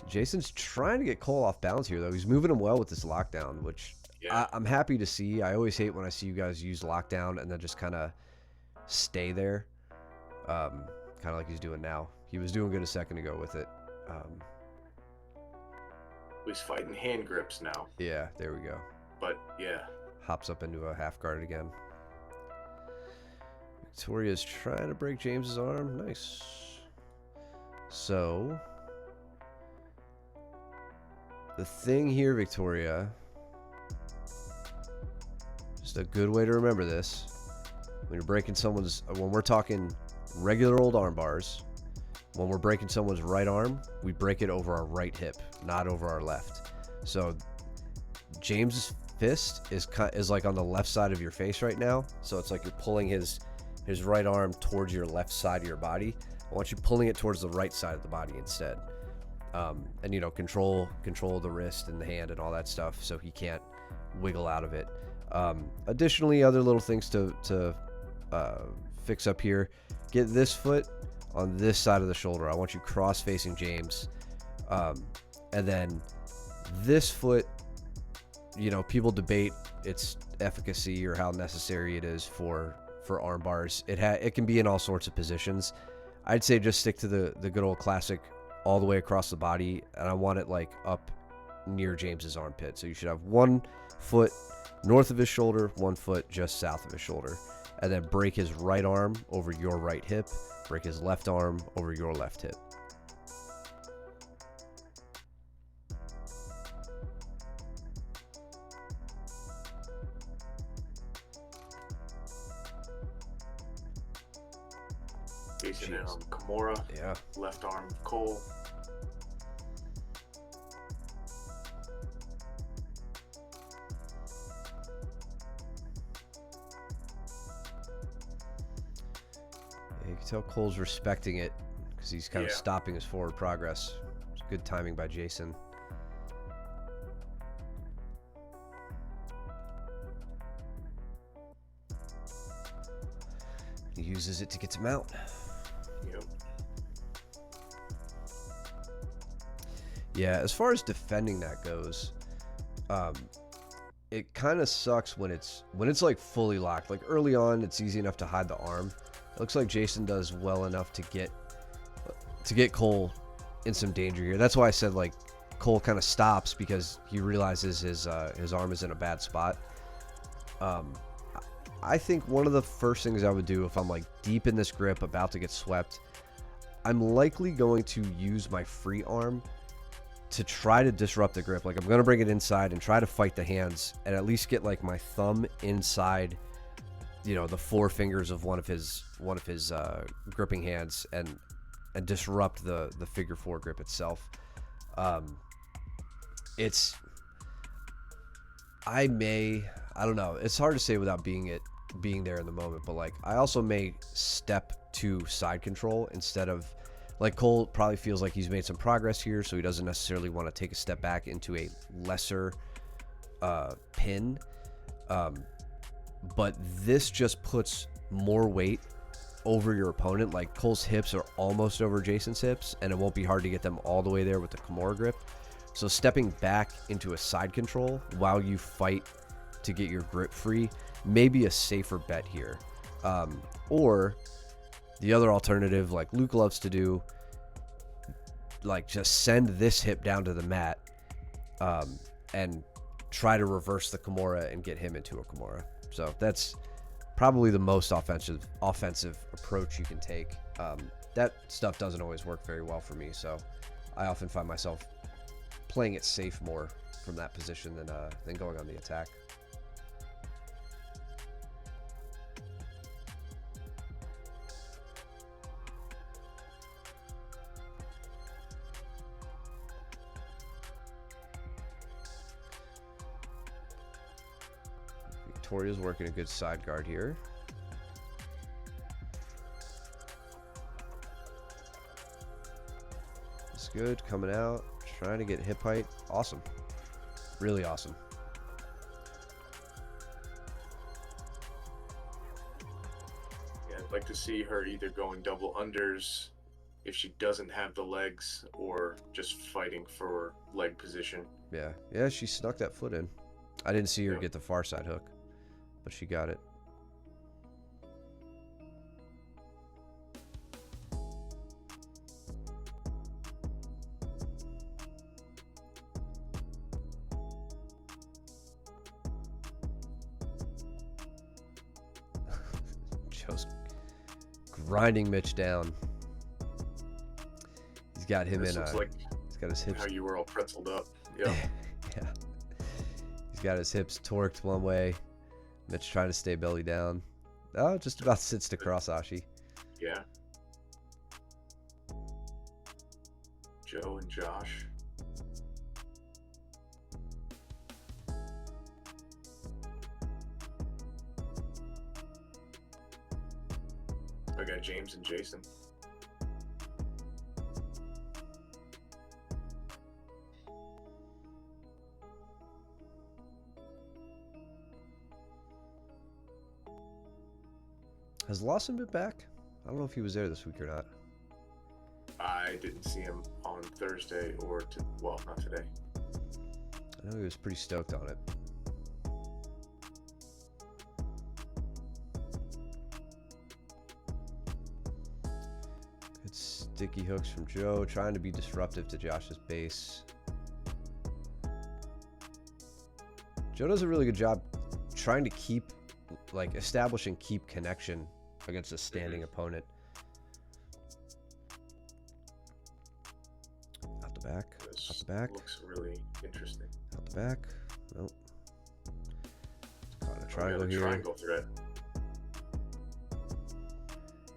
Jason's trying to get Cole off balance here, though. He's moving him well with this lockdown, which Yeah. I'm happy to see. I always hate when I see you guys use lockdown and then just kind of stay there, kind of like he's doing now. He was doing good a second ago with it. He's fighting hand grips now, Yeah, there we go. but yeah. Hops up into a half guard again. Victoria's trying to break James's arm. Nice. So, the thing here, Victoria, just a good way to remember this. When you're breaking someone's, when we're talking regular old arm bars, when we're breaking someone's right arm, we break it over our right hip, not over our left. So James's fist is like on the left side of your face right now. So it's like you're pulling his right arm towards your left side of your body. I want you pulling it towards the right side of the body instead. And you know, control the wrist and the hand and all that stuff, so he can't wiggle out of it. Additionally, other little things to fix up here. Get this foot on this side of the shoulder. I want you cross facing James, and then this foot. You know, people debate its efficacy or how necessary it is for arm bars. It can be in all sorts of positions. I'd say just stick to the good old classic all the way across the body, and I want it like up near James's armpit. So you should have one foot north of his shoulder, one foot just south of his shoulder, and then break his right arm over your right hip, break his left arm over your left hip. Jason and Kimura. Yeah. Left arm Cole. You can tell Cole's respecting it because he's kind of stopping his forward progress. It's good timing by Jason. He uses it to get to mount. Yep. Yeah, as far as defending that goes, it kind of sucks when it's like fully locked. Like early on, it's easy enough to hide the arm. It looks like Jason does well enough to get Cole in some danger here. That's why I said like Cole kind of stops because he realizes his arm is in a bad spot. I think one of the first things I would do if I'm like deep in this grip about to get swept, I'm likely going to use my free arm to try to disrupt the grip. Like I'm going to bring it inside and try to fight the hands and at least get like my thumb inside, you know, the four fingers of one of his gripping hands and disrupt the figure four grip itself. I don't know. It's hard to say without being there in the moment, but like I also may step to side control instead of like Cole probably feels like he's made some progress here, so he doesn't necessarily want to take a step back into a lesser pin. But this just puts more weight over your opponent. Like Cole's hips are almost over Jason's hips, and it won't be hard to get them all the way there with the Kimura grip. So stepping back into a side control while you fight to get your grip free may be a safer bet here. Or the other alternative, like Luke loves to do, like just send this hip down to the mat and try to reverse the Kimura and get him into a Kimura. So that's probably the most offensive approach you can take. That stuff doesn't always work very well for me, so I often find myself playing it safe more from that position than going on the attack. Toria's working a good side guard here. It's good. Coming out. Trying to get hip height. Awesome. Really awesome. Yeah, I'd like to see her either going double unders if she doesn't have the legs, or just fighting for leg position. Yeah. Yeah, she snuck that foot in. I didn't see her Yep. get the far side hook, but she got it. Joe's grinding Mitch down. He's got him This in looks a. like He's got his hips. how you were all pretzeled up. Yeah. Yeah. He's got his hips torqued one way. Mitch trying to stay belly down. Oh, just about sits to cross Ashi. Yeah. Joe and Josh. I got James and Jason. Has Lawson been back? I don't know if he was there this week or not. I didn't see him on Thursday well, not today. I know he was pretty stoked on it. Good sticky hooks from Joe, trying to be disruptive to Josh's base. Joe does a really good job trying to keep, establish and keep connection against a standing opponent. Out the back, This out the back, looks really interesting. out the back. Nope. Caught a Oh, yeah, triangle the here. triangle threat.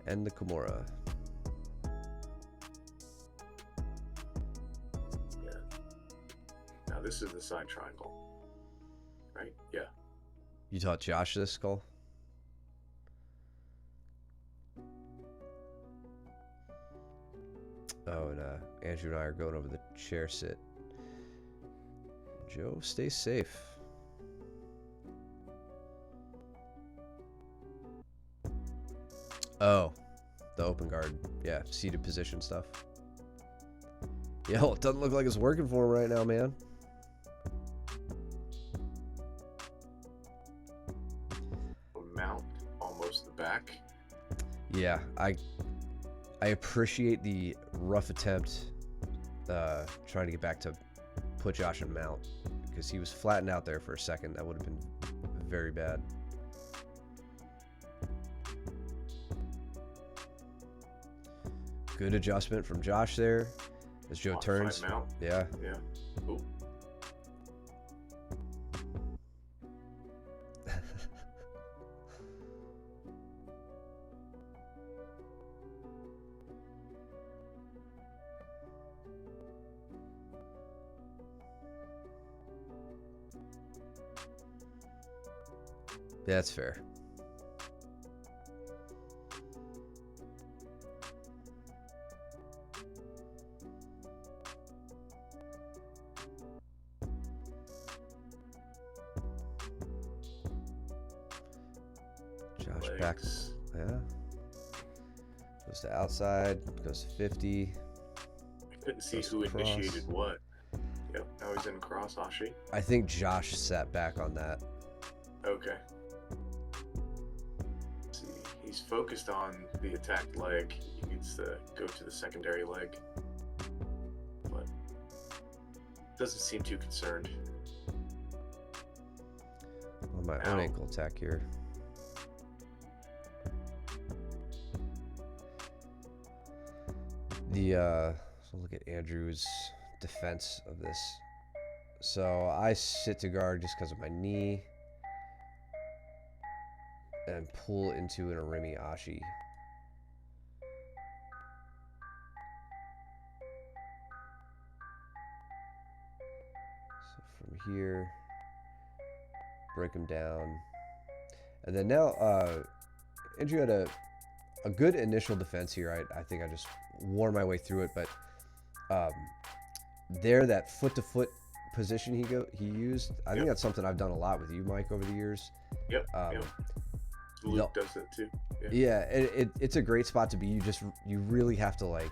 And the Kimura. Yeah. Now this is the side triangle. Right? Yeah. You taught Josh this, Cole? Oh, and Andrew and I are going over the chair sit. Joe, stay safe. Oh, the open guard. Yeah, seated position stuff. Yeah, well, it doesn't look like it's working for him right now, man. Mount almost the back. Yeah, I appreciate the rough attempt trying to get back to put Josh in mount, because he was flattened out there for a second. That would have been very bad. Good adjustment from Josh there as Joe Modified turns. Mount. Yeah. Yeah. Ooh. Yeah, that's fair. Josh back. Legs. Yeah. Goes to outside. Goes to 50. I couldn't see Goes who cross. initiated what. Yep. Now he's in cross Ashi. I think Josh sat back on that. Okay. Let's see, he's focused on the attacked leg. He needs to go to the secondary leg, but doesn't seem too concerned. On my own Ow. ankle attack here. So look at Andrew's defense of this. So I sit to guard just because of my knee and pull into an Arimi Ashi. So from here, break him down. And then now, Andrew had a good initial defense here. I think I just wore my way through it, but um, that foot to foot position he used, I think Yep. that's something I've done a lot with you, Mike, over the years. Yep. Um, Yep. the, Luke does that too. Yeah. yeah, it's a great spot to be. You really have to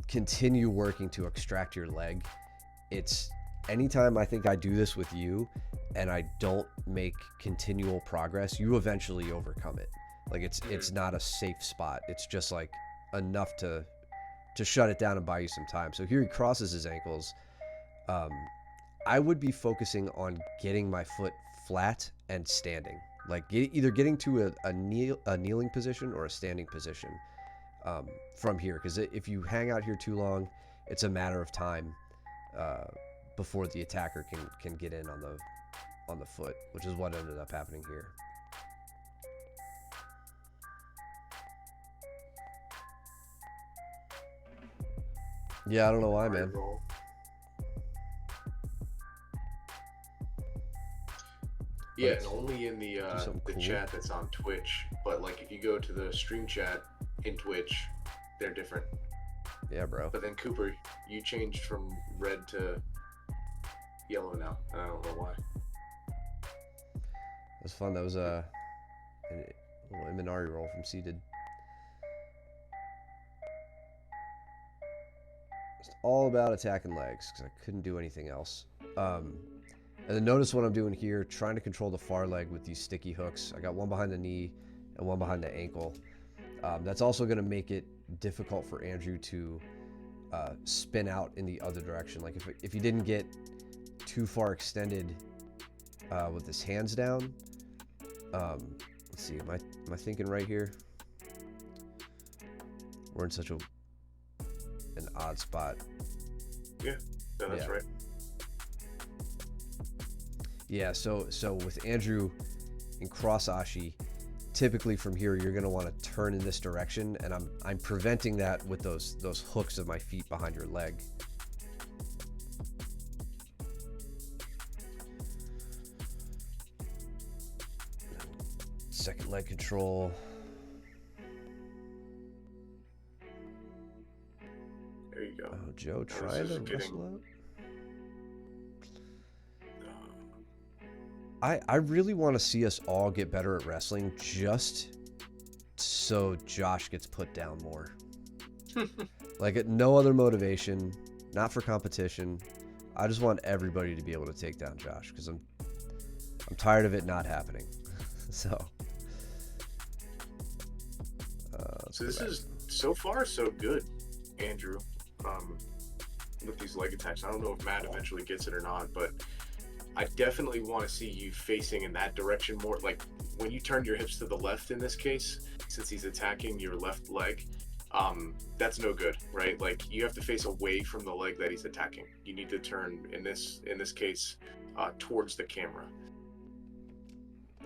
continue working to extract your leg. It's anytime I think I do this with you and I don't make continual progress, you eventually overcome it. Like it's not a safe spot. It's just like enough to shut it down and buy you some time. So here he crosses his ankles. Um, I would be focusing on getting my foot flat and standing, like either getting to a kneeling position or a standing position from here. Because if you hang out here too long, it's a matter of time uh, before the attacker can get in on the foot, which is what ended up happening here. Yeah, I don't know why, man. Roll. Yeah, and only in the cool. chat that's on Twitch. But like, if you go to the stream chat in Twitch, they're different. Yeah, bro. But then Cooper, you changed from red to yellow now. I don't know why. It was fun. That was a little Imanari roll from Seeded. It's all about attacking legs because I couldn't do anything else. And then notice what I'm doing here, trying to control the far leg with these sticky hooks. I got one behind the knee and one behind the ankle. That's also going to make it difficult for Andrew to spin out in the other direction. Like if he didn't get too far extended with his hands down. Let's see, am I thinking right here? We're in such an odd spot. Yeah, that's right. Yeah, so with Andrew in cross ashi, typically from here you're going to want to turn in this direction, and I'm preventing that with those hooks of my feet behind your leg. Second leg control. There you go. Oh, Joe trying to wrestle out. I really want to see us all get better at wrestling just so Josh gets put down more. Like, no other motivation, not for competition. I just want everybody to be able to take down Josh because I'm tired of it not happening. So this is so far so good, Andrew. With these leg attacks, I don't know if Matt eventually gets it or not, but I definitely want to see you facing in that direction more. Like when you turn your hips to the left in this case, since he's attacking your left leg, that's no good, right? Like you have to face away from the leg that he's attacking. You need to turn in this case towards the camera,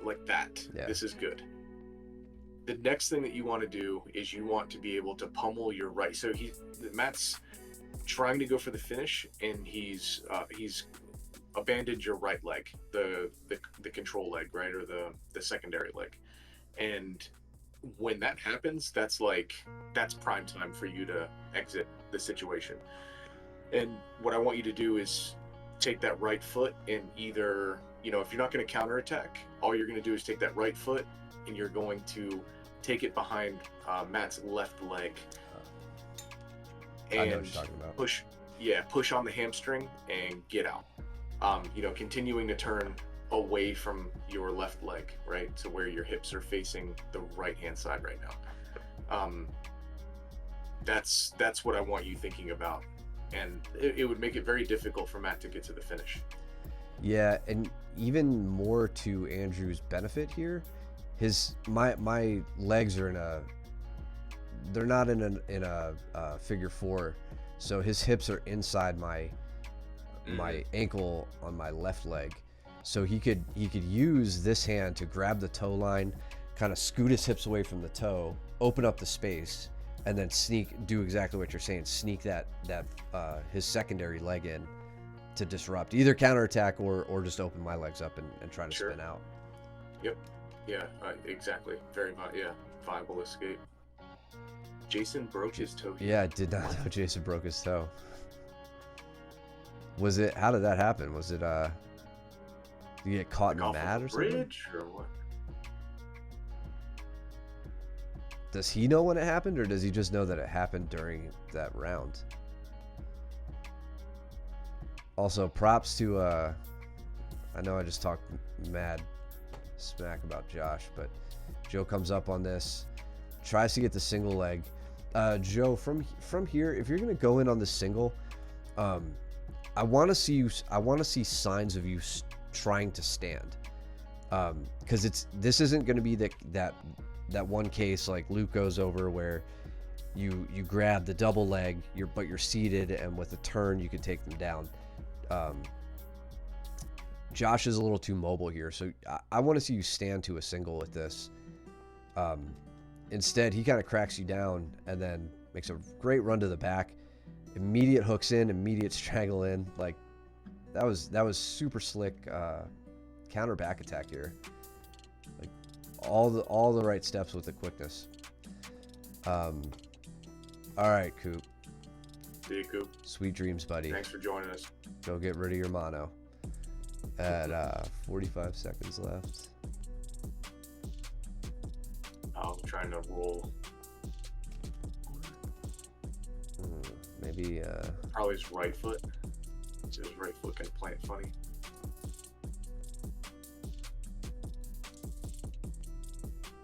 like that. Yeah. This is good. The next thing that you want to do is you want to be able to pummel your right. So Matt's trying to go for the finish, and he's abandoned your right leg, the control leg, right, or the secondary leg. And when that happens, that's prime time for you to exit the situation. And what I want you to do is take that right foot and either, if you're not going to counterattack, all you're going to do is take that right foot and you're going to take it behind Matt's left leg. I know what you're talking about. Push on the hamstring and get out. Continuing to turn away from your left leg, right? So where your hips are facing the right-hand side right now. That's what I want you thinking about. And it would make it very difficult for Matt to get to the finish. Yeah, and even more to Andrew's benefit here, my legs are they're not in a figure four, so his hips are inside my ankle on my left leg, so he could use this hand to grab the toe line, kind of scoot his hips away from the toe, open up the space, and then do exactly what you're saying, sneak that his secondary leg in to disrupt, either counterattack or just open my legs up and try to spin out. Yep. Yeah. Exactly. Very viable escape. Jason broke his toe. Yeah, I did not know Jason broke his toe. Was it? How did that happen? Was it? Did you get caught Like in the off mat of a or something? bridge or what? Does he know when it happened, or does he just know that it happened during that round? Also, props to I know I just talked mad smack about Josh, but Joe comes up on this, tries to get the single leg. Joe, from here, if you're gonna go in on the single, I want to see you. I want to see signs of you trying to stand, because this isn't going to be that one case like Luke goes over where you grab the double leg, but you're seated, and with a turn you can take them down. Josh is a little too mobile here, so I want to see you stand to a single with this. Instead, he kind of cracks you down and then makes a great run to the back. Immediate hooks in, immediate strangle in. Like that was super slick counter back attack here. Like all the right steps with the quickness. All right, Coop. See you, Coop. Sweet dreams, buddy. Thanks for joining us. Go get rid of your mono. At 45 seconds left. I'm trying to roll. Maybe Probably his right foot. His right foot can plant funny.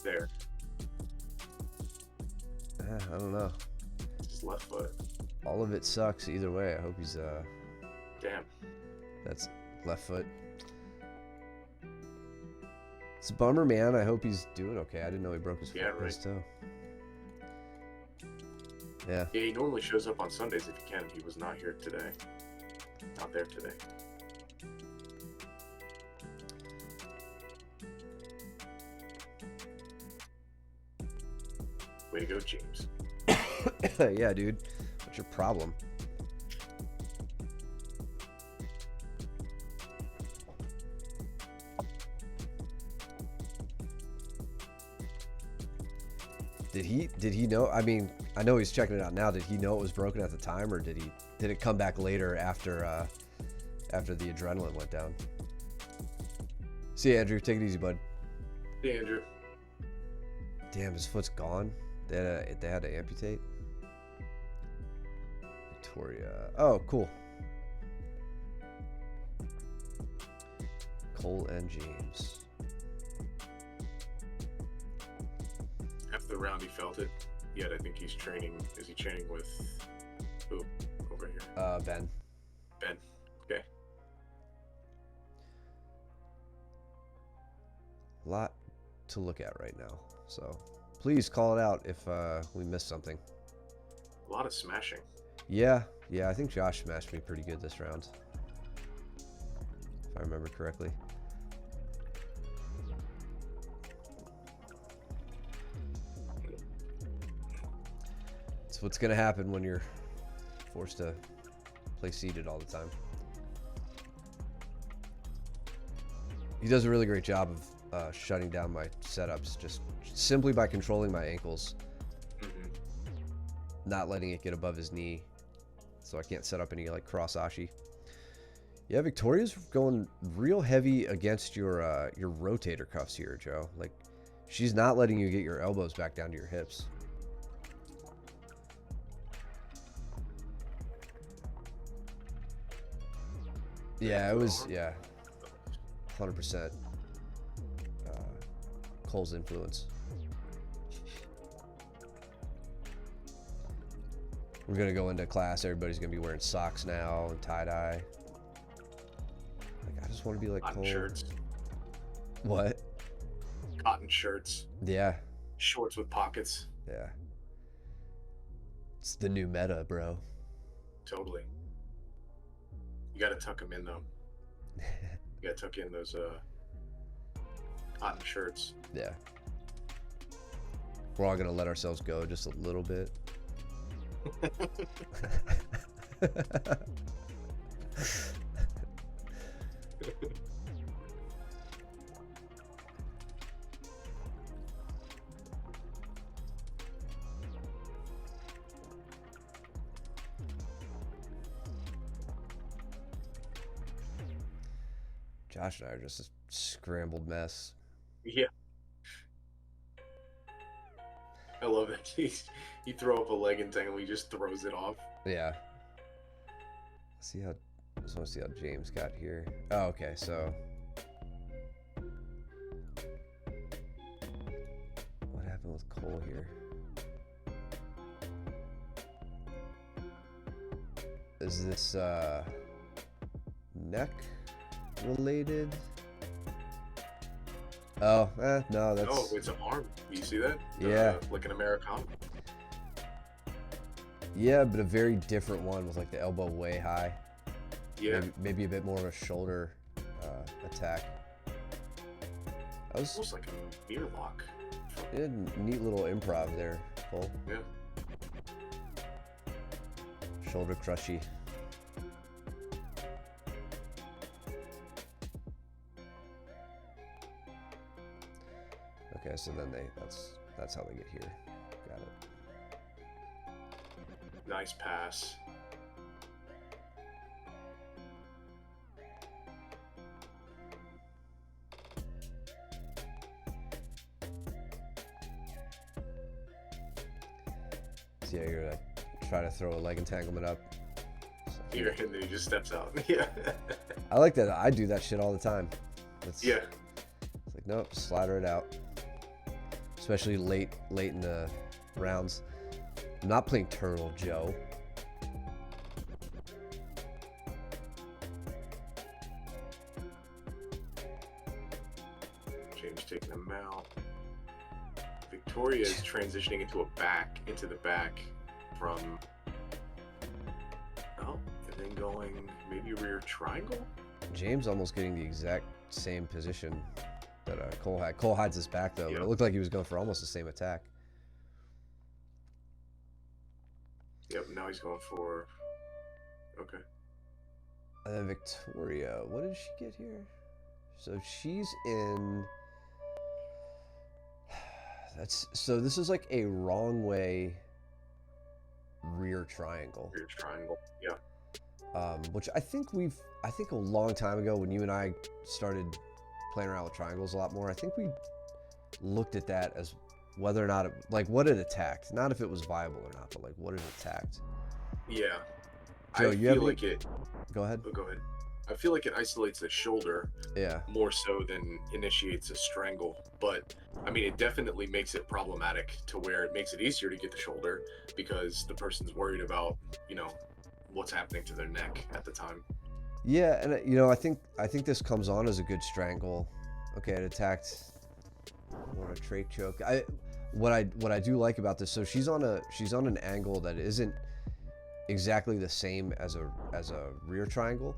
There. I don't know. It's his left foot. All of it sucks either way. I hope he's Damn. that's left foot. It's a bummer, man. I hope he's doing okay. I didn't know he broke his his toe. Yeah. Yeah, he normally shows up on Sundays if he can. He was not here today. Not there today. Way to go, James. Yeah, dude. What's your problem? Did he know? I mean, I know he's checking it out now. Did he know it was broken at the time, or did it come back later after the adrenaline went down? See you, Andrew. Take it easy, bud. Hey, Andrew. Damn, his foot's gone. They had to amputate. Victoria. Oh, cool. Cole and James. After the round, he felt it. Yet I think he's training. Is he training with who over here? Ben. Ben. Okay. A lot to look at right now. So please call it out if we missed something. A lot of smashing. Yeah, I think Josh smashed me pretty good this round, if I remember correctly. It's what's gonna happen when you're forced to play seated all the time. He does a really great job of shutting down my setups just simply by controlling my ankles, not letting it get above his knee, so I can't set up any like cross ashi. Yeah, Victoria's going real heavy against your rotator cuffs here, Joe. Like, she's not letting you get your elbows back down to your hips. Yeah, it was, 100% Cole's influence. We're gonna go into class. Everybody's gonna be wearing socks now and tie-dye. Like, I just want to be like Cotton Cole. shirts. What? Cotton shirts. Yeah. Shorts with pockets. Yeah. It's the new meta, bro. Totally. You gotta tuck them in though. You gotta tuck in those cotton shirts. Yeah. We're all gonna let ourselves go just a little bit. Josh and I are just a scrambled mess. Yeah, I love it. He throw up a leg entanglement, he just throws it off. Yeah. See how. I just want to see how James got here. Oh, okay. So. What happened with Cole here? Is this neck related? Oh, no, that's. Oh, it's an arm. You see that? Yeah. Like an Americana. Yeah, but a very different one with like the elbow way high. Yeah. Maybe a bit more of a shoulder attack. That was Almost like a mirror lock. a neat little improv there, Cole. Yeah. Shoulder crushy. Okay, so then that's how they get here. Got it. Nice pass. So yeah, you're gonna try to throw a leg entanglement up. Here, and then he just steps out. Yeah. I like that. I do that shit all the time. Yeah. It's like, nope, slider it out. Especially late in the rounds. I'm not playing Turtle Joe. James taking him out. Victoria is transitioning into the back from. Oh, and then going maybe rear triangle. James almost getting the exact same position that Cole had. Cole hides his back though, Yep. but it looked like he was going for almost the same attack. Yep. Now he's going for. Okay. And then Victoria, what did she get here? So she's in. So this is like a wrong way rear triangle. Rear triangle. Yeah. Which I think a long time ago when you and I started playing around with triangles a lot more, I think we looked at that as whether or not it, like what it attacked, not if it was viable or not, but like what it attacked. Yeah. Joe, I you have feel any- like it. Go ahead. Oh, go ahead. I feel like it isolates the shoulder Yeah. more so than initiates a strangle. But I mean, it definitely makes it problematic to where it makes it easier to get the shoulder because the person's worried about, what's happening to their neck at the time. Yeah, and I think this comes on as a good strangle. Okay, it attacked. What a trach choke. What I do like about this, so she's on an angle that isn't exactly the same as a rear triangle,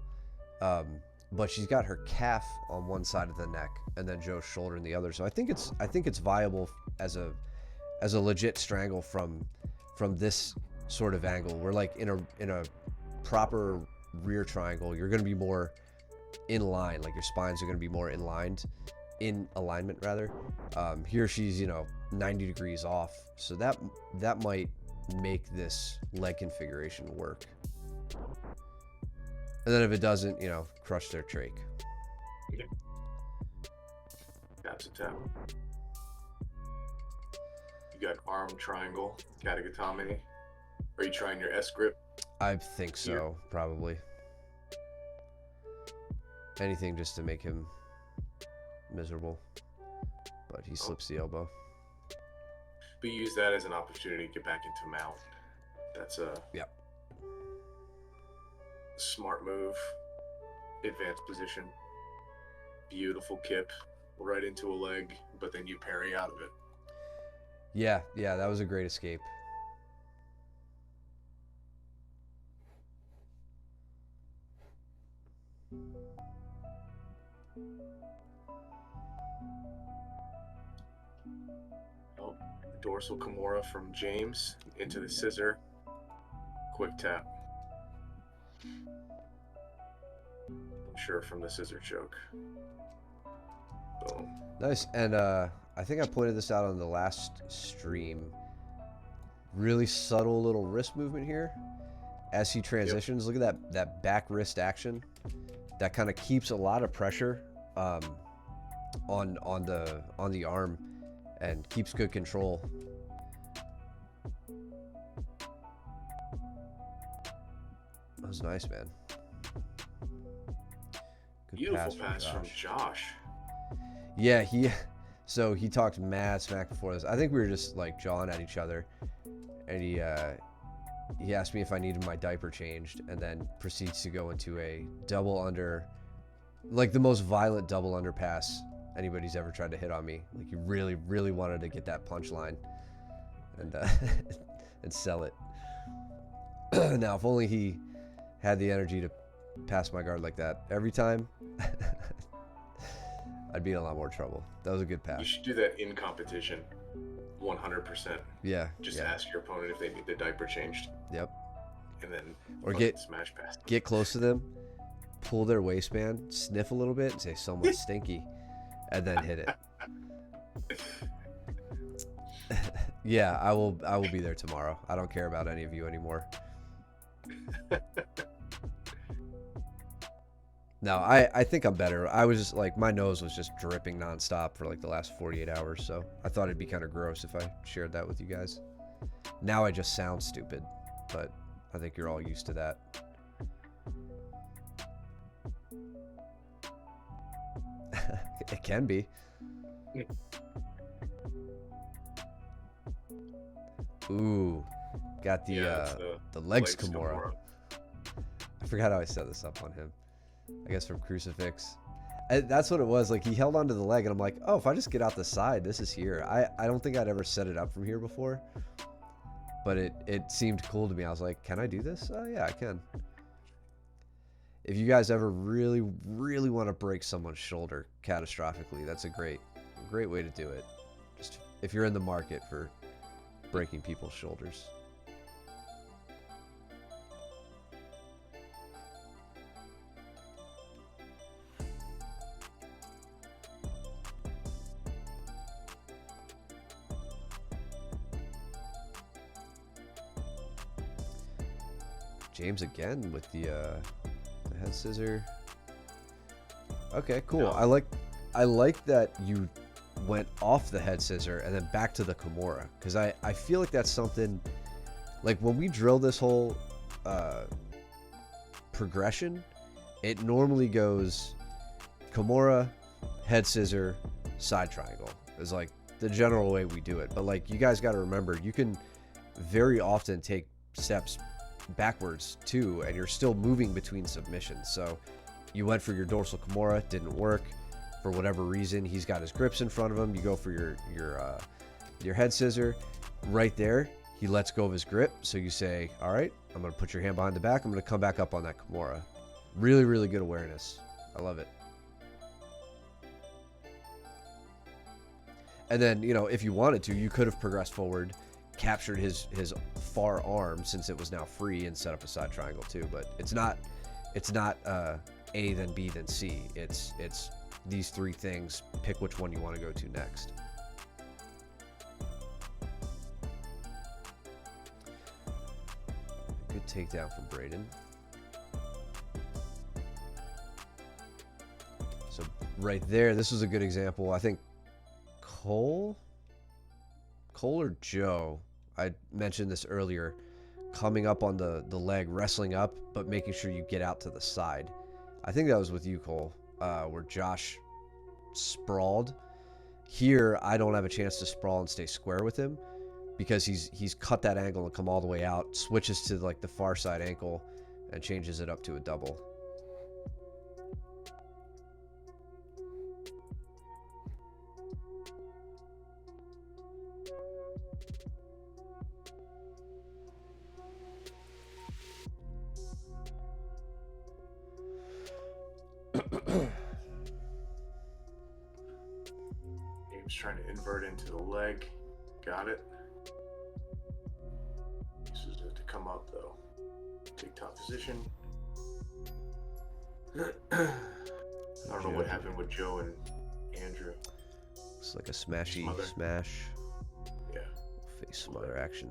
but she's got her calf on one side of the neck and then Joe's shoulder in the other. So I think it's viable as a legit strangle from this sort of angle. We're like in a proper rear triangle, you're going to be more in line, like your spines are going to be more in alignment rather. Here she's 90 degrees off, so that might make this leg configuration work. And then if it doesn't, crush their trach. Taps a tap. You got arm triangle, Katagatame. Are you trying your S grip? I think so, probably. Anything just to make him miserable. But he slips the elbow. But you use that as an opportunity to get back into mount. That's a smart move. Advanced position. Beautiful kip right into a leg, but then you parry out of it. Yeah, that was a great escape. Oh, dorsal Kimura from James into the scissor. Quick tap. I'm sure from the scissor choke. Boom. Nice. And I think I pointed this out on the last stream. Really subtle little wrist movement here as he transitions. Look at that back wrist action. That kind of keeps a lot of pressure um, on the arm, and keeps good control. That was nice, man. Good Beautiful from pass from Josh. Yeah, so he talked mad smack before this. I think we were just like jawing at each other, and he asked me if I needed my diaper changed, and then proceeds to go into a double under, like the most violent double underpass anybody's ever tried to hit on me. Like he really, really wanted to get that punchline and and sell it. Now, if only he had the energy to pass my guard like that every time, I'd be in a lot more trouble. That was a good pass. You should do that in competition, 100%. Yeah. Just yeah. ask your opponent if they need their diaper changed. Yep. And then or get smash pass. Get close to them, pull their waistband, sniff a little bit, and say someone's stinky, and then hit it. Yeah, I will be there tomorrow. I don't care about any of you anymore. No, I think I'm better. I was just like, my nose was just dripping nonstop for like the last 48 hours, so I thought it'd be kind of gross if I shared that with you guys. Now I just sound stupid, but I think you're all used to that. It can be. Ooh, got the legs Kimura. I forgot how I set this up on him. I guess from Crucifix. That's what it was. Like he held onto the leg, and I'm like, oh, if I just get out the side, this is here. I don't think I'd ever set it up from here before, but it seemed cool to me. I was like, can I do this? Oh yeah, I can. If you guys ever really, really want to break someone's shoulder catastrophically, that's a great way to do it. Just if you're in the market for breaking people's shoulders. James again with the head scissor. Okay, cool. No. I like that you went off the head scissor and then back to the Kimura, because I feel like that's something, like when we drill this whole progression, it normally goes Kimura, head scissor, side triangle is like the general way we do it. But like, you guys got to remember, you can very often take steps backwards too, and you're still moving between submissions. So you went for your dorsal Kimura, didn't work for whatever reason. He's got his grips in front of him. You go for your head scissor. Right there, he lets go of his grip. So you say, all right, I'm going to put your hand behind the back. I'm going to come back up on that Kimura. Really, really good awareness. I love it. And then, you know, if you wanted to, you could have progressed forward, captured his far arm since it was now free, and set up a side triangle too. But it's not A then B then C. It's these three things. Pick which one you want to go to next. Good takedown from Braden. So right there, this was a good example. I think Cole or Joe, I mentioned this earlier, coming up on the leg, wrestling up, but making sure you get out to the side. I think that was with you, Cole, where Josh sprawled. Here, I don't have a chance to sprawl and stay square with him because he's cut that angle and come all the way out, switches to like the far side ankle, and changes it up to a double. Abe's trying to invert into the leg. Got it. Uses it to come up though. Take top position. I don't know what happened with Joe and Andrew. It's like a smashy smash. Yeah. Face smother action.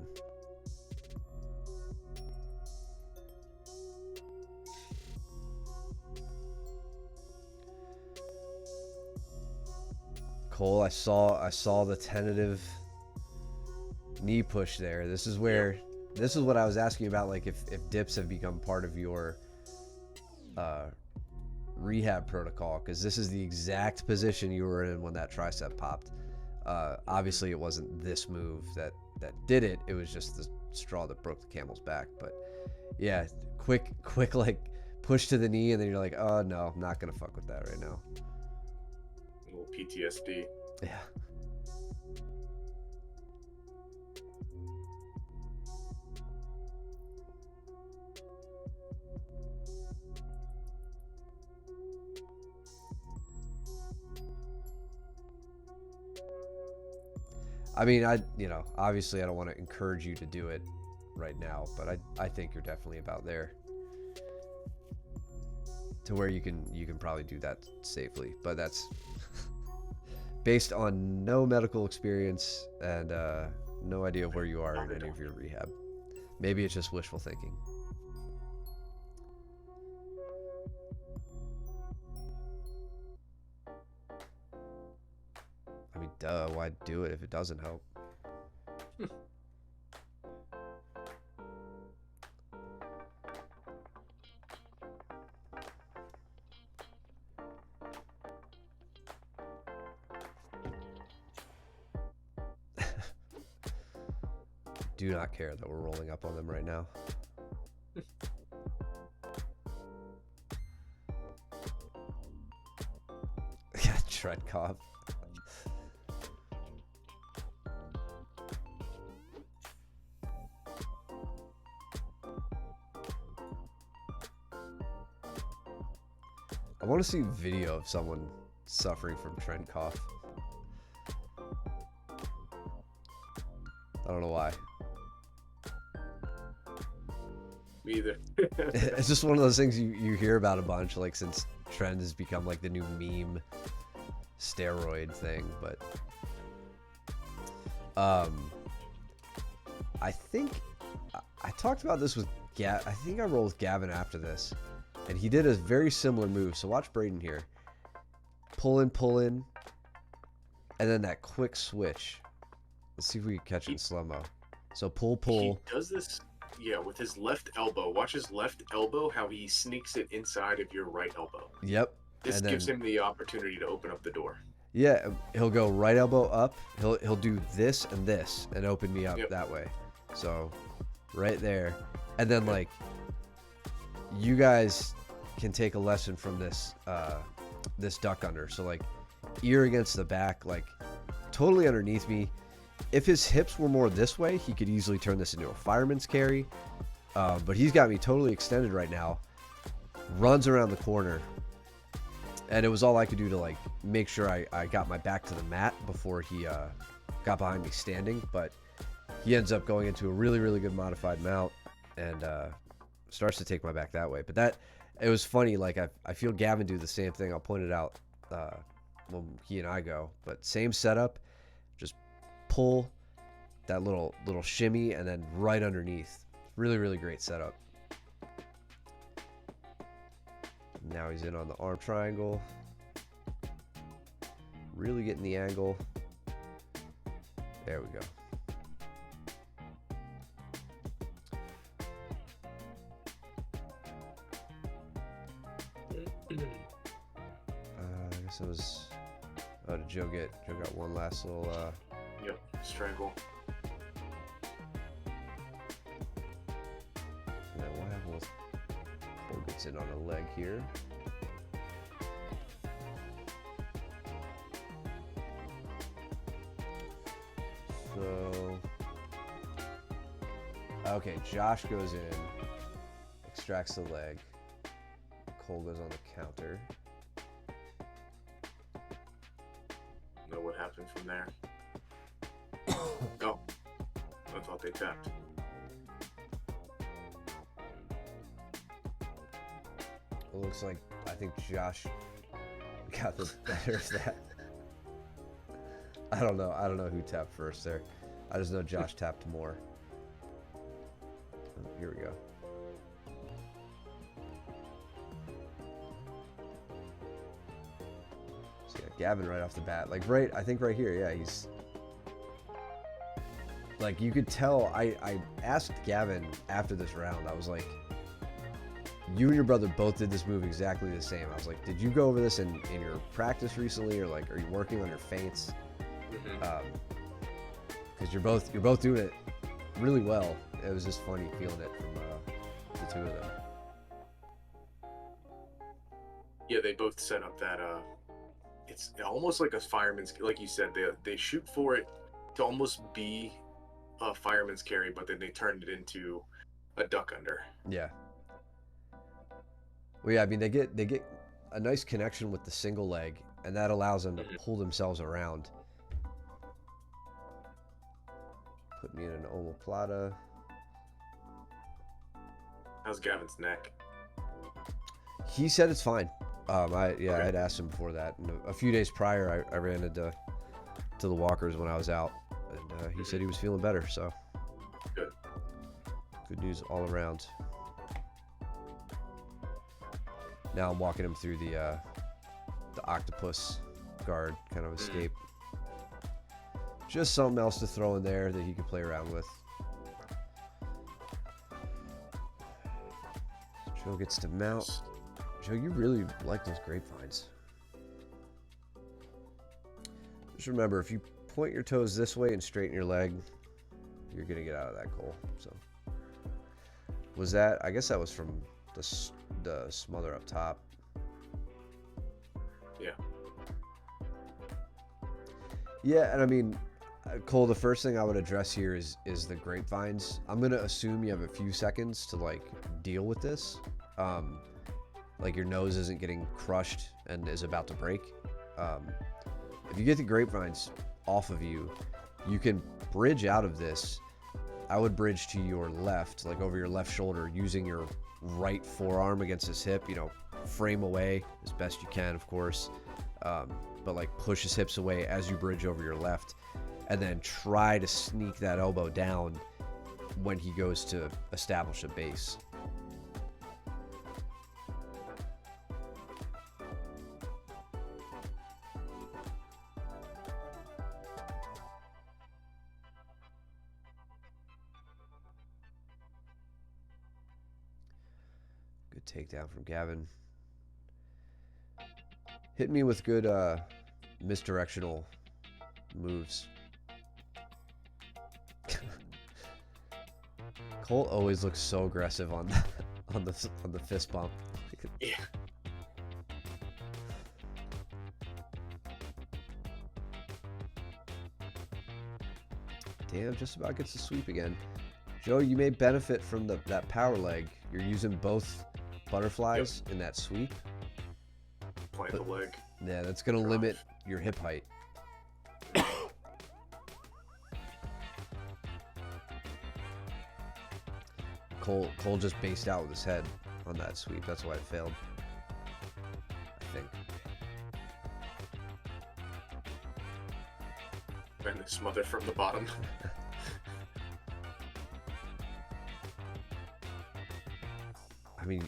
Cole, I saw the tentative knee push there. This is where this is what I was asking about, like if dips have become part of your rehab protocol, because this is the exact position you were in when that tricep popped. Obviously, it wasn't this move that did it. It was just the straw that broke the camel's back. But yeah, quick like push to the knee, and then you're like, oh no, I'm not gonna fuck with that right now. A little PTSD. Yeah. I mean, obviously I don't want to encourage you to do it right now, but I think you're definitely about there to where you can probably do that safely. But that's based on no medical experience and no idea of where you are in any of your rehab. Maybe it's just wishful thinking. I mean, duh, why do it if it doesn't help? Do not care that we're rolling up on them right now. Yeah, Tread cough. I want to see video of someone suffering from trend cough. I don't know why. Me either. It's just one of those things you hear about a bunch, like since trend has become like the new meme steroid thing. But I think I talked about this with I think I rolled with Gavin after this, and he did a very similar move. So watch Braden here. Pull in, and then that quick switch. Let's see if we can catch it in slow-mo. So pull. He does this, yeah, with his left elbow. Watch his left elbow, how he sneaks it inside of your right elbow. Yep. This gives him the opportunity to open up the door. Yeah, he'll go right elbow up. He'll do this and open me up that way. So right there. And then like you guys can take a lesson from this this duck under. So like ear against the back, like totally underneath me. If his hips were more this way, he could easily turn this into a fireman's carry. But he's got me totally extended right now. Runs around the corner. And it was all I could do to like make sure I got my back to the mat before he got behind me standing. But he ends up going into a really, really good modified mount and starts to take my back that way. But it was funny. Like I feel Gavin do the same thing. I'll point it out when he and I go. But same setup. Just pull that little shimmy and then right underneath. Really, really great setup. Now he's in on the arm triangle. Really getting the angle. There we go. I guess it was. Oh, did Joe got one last little. Yep, strangle. Now what happened with Cole gets in on a leg here. So okay, Josh goes in, extracts the leg. Cole goes on the counter. Know what happened from there? Oh, I thought they tapped. It looks like I think Josh got the better of that. I don't know who tapped first there. I just know Josh tapped more. Oh, here we go. See, I Gavin right off the bat. Like right, I think right here, yeah, he's like, you could tell. I asked Gavin after this round, I was like, you and your brother both did this move exactly the same. I was like, did you go over this in your practice recently, or like, are you working on your feints? Because you're both doing it really well. It was just funny feeling it from the two of them. Yeah, they both set up that it's almost like a fireman's, like you said, they shoot for it to almost be a fireman's carry, but then they turned it into a duck under. Yeah. Well, yeah, I mean, they get a nice connection with the single leg, and that allows them to pull themselves around. Put me in an omoplata. How's Gavin's neck? He said it's fine. I Okay. had asked him before that, and a few days prior, I ran into the walkers when I was out, and he said he was feeling better. So Good. Good news all around. Now I'm walking him through the octopus guard kind of escape. Just something else to throw in there that he could play around with. Joe gets to mount. Joe, you really like those grapevines. Just remember, if you point your toes this way and straighten your leg, you're gonna get out of that goal. So, was that? I guess that was from the smother up top. Yeah. Yeah, and I mean, Cole, the first thing I would address here is the grapevines. I'm gonna assume you have a few seconds to like deal with this. Like your nose isn't getting crushed and is about to break. If you get the grapevines off of you, you can bridge out of this. I would bridge to your left, like over your left shoulder, using your right forearm against his hip, you know, frame away as best you can, of course. But like push his hips away as you bridge over your left, and then try to sneak that elbow down when he goes to establish a base. Good takedown from Gavin. Hit me with good misdirectional moves. Cole always looks so aggressive on the fist bump. Yeah. Damn, just about gets the sweep again. Joe, you may benefit from that power leg. You're using both butterflies in that sweep. Plant the leg. Yeah, that's going to limit your hip height. Cole just based out with his head on that sweep. That's why it failed, I think. And they smother from the bottom. I mean,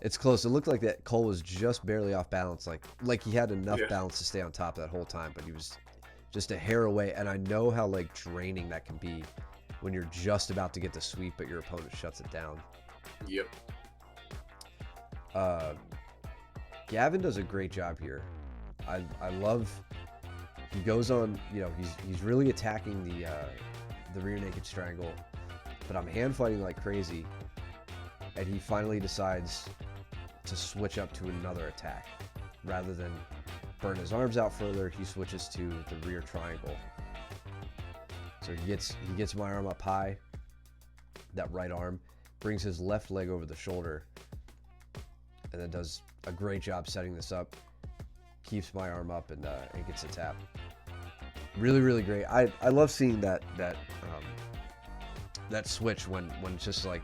it's close. It looked like that Cole was just barely off balance, like he had enough balance to stay on top that whole time, but he was just a hair away. And I know how like draining that can be when you're just about to get the sweep, but your opponent shuts it down. Yep. Gavin does a great job here. I love. He goes on. You know, he's really attacking the rear naked strangle, but I'm hand fighting like crazy. And he finally decides to switch up to another attack. Rather than burn his arms out further, he switches to the rear triangle. So he gets my arm up high, that right arm, brings his left leg over the shoulder, and then does a great job setting this up, keeps my arm up, and gets a tap. Really, really great. I love seeing that switch when it's just like,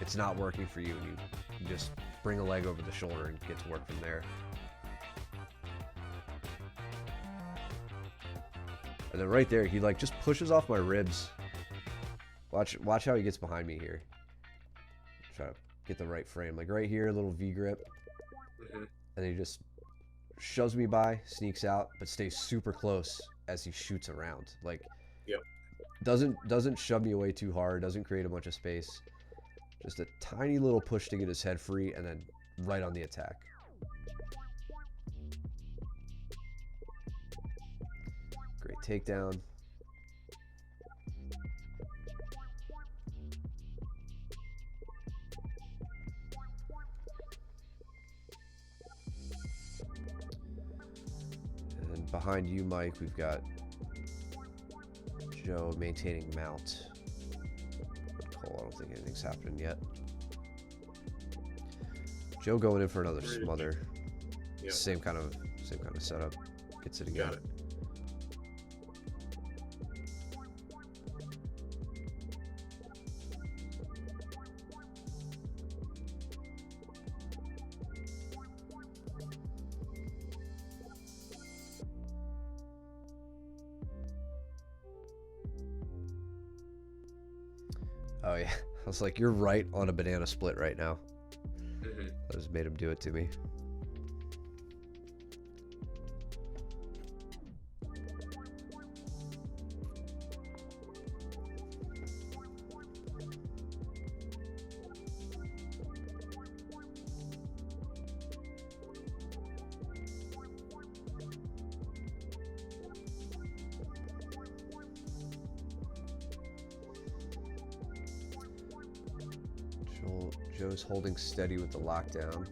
it's not working for you, and you just bring a leg over the shoulder and get to work from there. And then right there, he like just pushes off my ribs. Watch how he gets behind me here. Try to get the right frame. Like right here, a little V grip. And he just shoves me by, sneaks out, but stays super close as he shoots around. Like, Yep. doesn't shove me away too hard, doesn't create a bunch of space. Just a tiny little push to get his head free, and then right on the attack. Great takedown. And behind you, Mike, we've got Joe maintaining mount. Cole, I don't think anything's happening yet. Joe going in for another smother. Yep. Same kind of setup. Gets it again. Got it. Oh yeah, I was like, you're right on a banana split right now. Mm-hmm. I just made him do it to me. Joe's holding steady with the lockdown.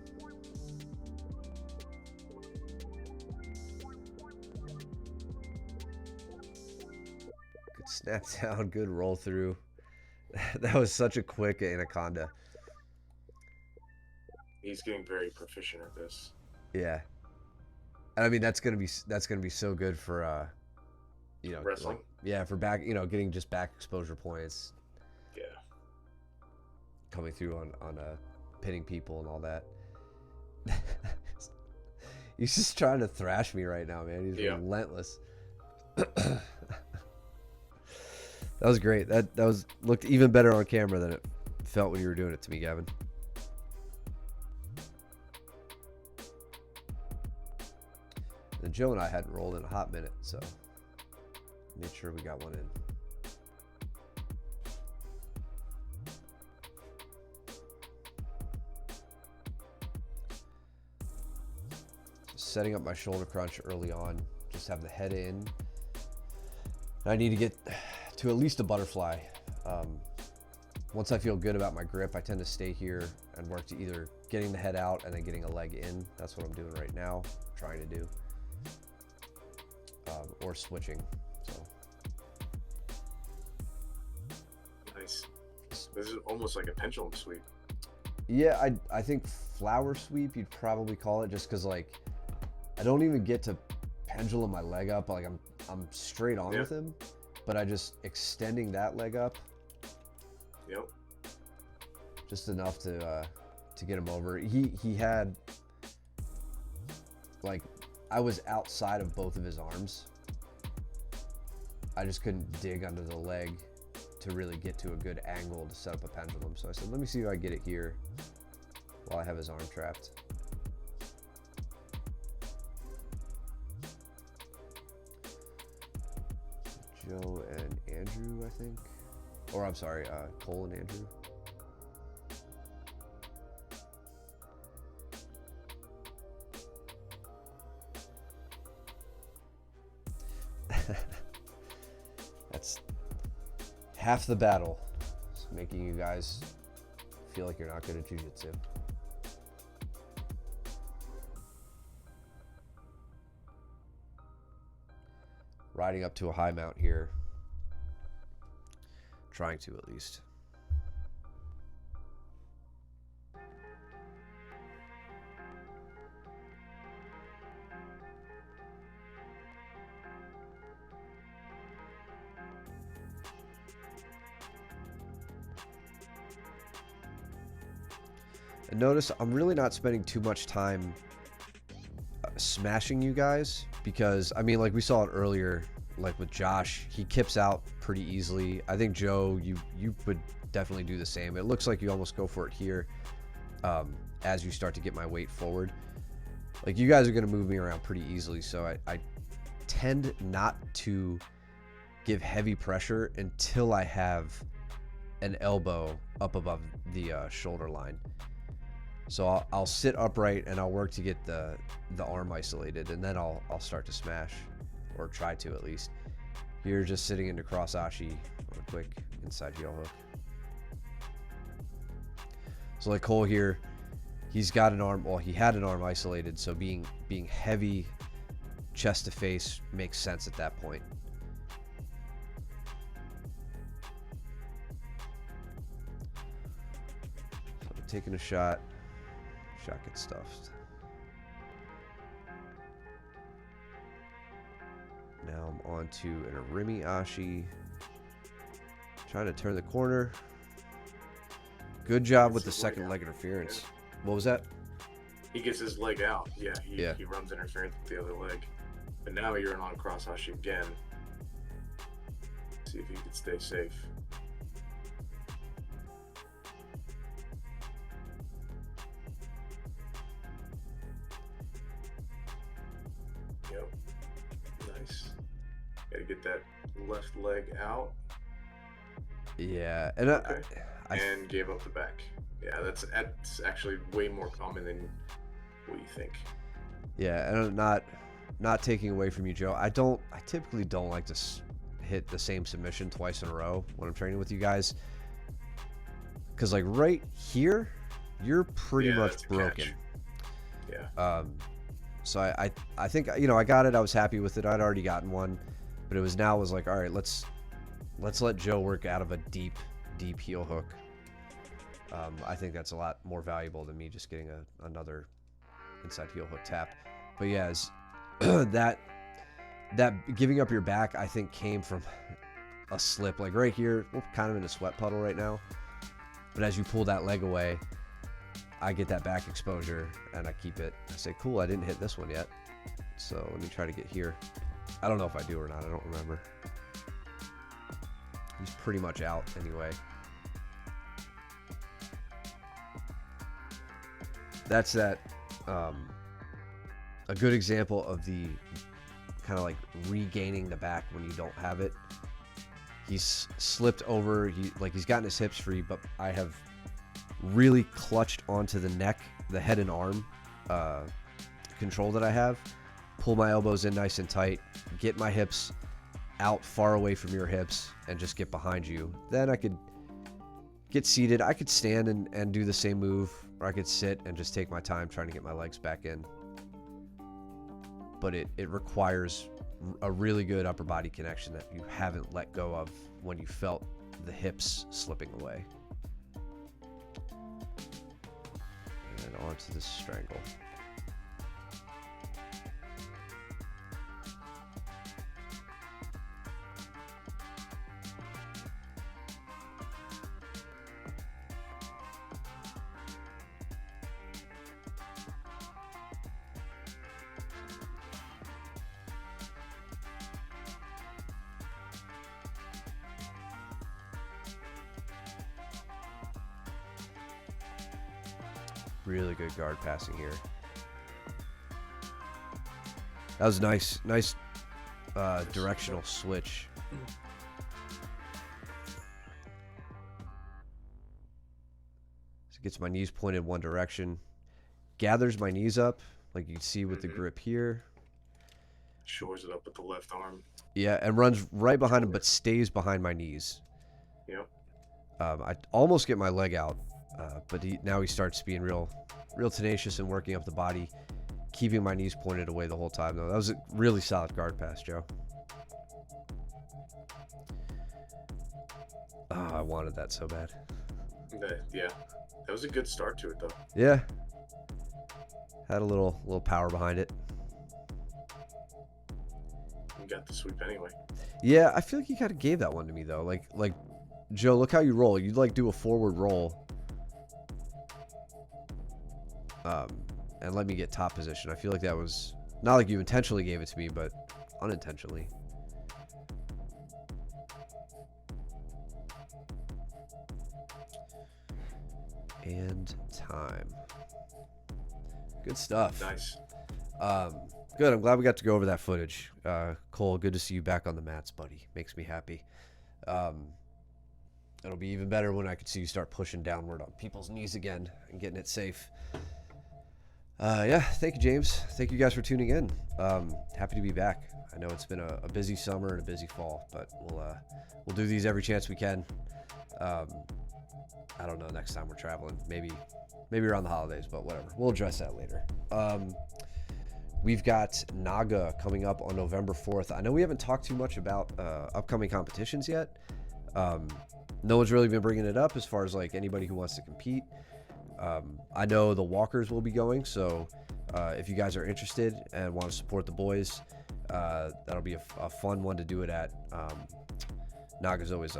Good snap down, good roll through. That was such a quick anaconda. He's getting very proficient at this. Yeah. And I mean that's gonna be so good for Wrestling. Yeah, for back, getting just back exposure points. Yeah. Coming through on pinning people and all that. He's just trying to thrash me right now, man. He's relentless. That was great. That looked even better on camera than it felt when you were doing it to me, Gavin. And Joe and I hadn't rolled in a hot minute, so made sure we got one in. Setting up my shoulder crunch early on, just have the head in. I need to get to at least a butterfly. Once I feel good about my grip, I tend to stay here and work to either getting the head out and then getting a leg in. That's what I'm doing right now, trying to do. Or switching, so. Nice. This is almost like a pendulum sweep. Yeah, I think flower sweep you'd probably call it, just because like I don't even get to pendulum my leg up. Like I'm straight on with him, but I just extending that leg up. Yep. Just enough to get him over. He had, like, I was outside of both of his arms. I just couldn't dig under the leg to really get to a good angle to set up a pendulum. So I said, let me see if I get it here while I have his arm trapped. Joe and Andrew, I think. Or I'm sorry, Cole and Andrew. That's half the battle. It's making you guys feel like you're not good at jiu-jitsu. Riding up to a high mount here. Trying to, at least. And notice I'm really not spending too much time smashing you guys, because I mean, like we saw it earlier, like with Josh, he kips out pretty easily. I think Joe, you would definitely do the same. It looks like you almost go for it here as you start to get my weight forward. like you guys are going to move me around pretty easily, so I tend not to give heavy pressure until I have an elbow up above the shoulder line. So I'll sit upright and I'll work to get the arm isolated, and then I'll start to smash, or try to at least. Here, just sitting into cross ashi on a quick inside heel hook. So like Cole here, he's got an arm, well, he had an arm isolated, so being heavy chest to face makes sense at that point. So I'm taking a shot gets stuffed. Now I'm on to an Arimi Ashi. Trying to turn the corner. Good job with the second leg interference. What was that? He gets his leg out. Yeah, he runs interference with the other leg. But now you're on cross ashi again. See if he can stay safe. Yep. Nice. Gotta get that left leg out. Yeah, and Okay. And gave up the back. Yeah, that's actually way more common than what you think. Yeah, and not taking away from you, Joe. I typically don't like to hit the same submission twice in a row when I'm training with you guys, because like right here, you're pretty much broken. Catch. Yeah. So I think, you know, I got it. I was happy with it. I'd already gotten one, but it was like, all right, let's let Joe work out of a deep heel hook. I think that's a lot more valuable than me just getting another inside heel hook tap. But yeah, that giving up your back, I think, came from a slip. Like right here, we're kind of in a sweat puddle right now. But as you pull that leg away, I get that back exposure and I keep it. I say, cool, I didn't hit this one yet. So let me try to get here. I don't know if I do or not. I don't remember. He's pretty much out anyway. That's a good example of the kind of like regaining the back when you don't have it. He's slipped over. He's gotten his hips free, but I have really clutched onto the neck, the head and arm control that I have. Pull my elbows in nice and tight. Get my hips out far away from your hips and just get behind you. Then I could get seated. I could stand and do the same move, or I could sit and just take my time trying to get my legs back in. But it requires a really good upper body connection that you haven't let go of when you felt the hips slipping away. And onto the strangle. Really good guard passing here. That was nice directional switch. So gets my knees pointed one direction. Gathers my knees up, like you can see with the grip here. Shores it up with the left arm. Yeah, and runs right behind him, but stays behind my knees. Yep. I almost get my leg out. But now he starts being real tenacious and working up the body, keeping my knees pointed away the whole time, though. That was a really solid guard pass, Joe. Oh, I wanted that so bad. Yeah, that was a good start to it, though. Yeah, had a little power behind it. You got the sweep anyway. Yeah, I feel like you kind of gave that one to me, though. Like Joe, look how you roll. You'd like do a forward roll. And let me get top position. I feel like that was not like you intentionally gave it to me, but unintentionally. And time. Good stuff. Nice. Good. I'm glad we got to go over that footage. Cole, good to see you back on the mats, buddy. Makes me happy. It'll be even better when I can see you start pushing downward on people's knees again and getting it safe. Yeah, thank you, James. Thank you guys for tuning in. Happy to be back. I know it's been a busy summer and a busy fall, but we'll do these every chance we can. I don't know, next time we're traveling, maybe around the holidays, but whatever. We'll address that later. We've got Naga coming up on November 4th. I know we haven't talked too much about upcoming competitions yet. No one's really been bringing it up as far as like anybody who wants to compete. I know the walkers will be going, so if you guys are interested and want to support the boys, that'll be a fun one to do it at. Naga's always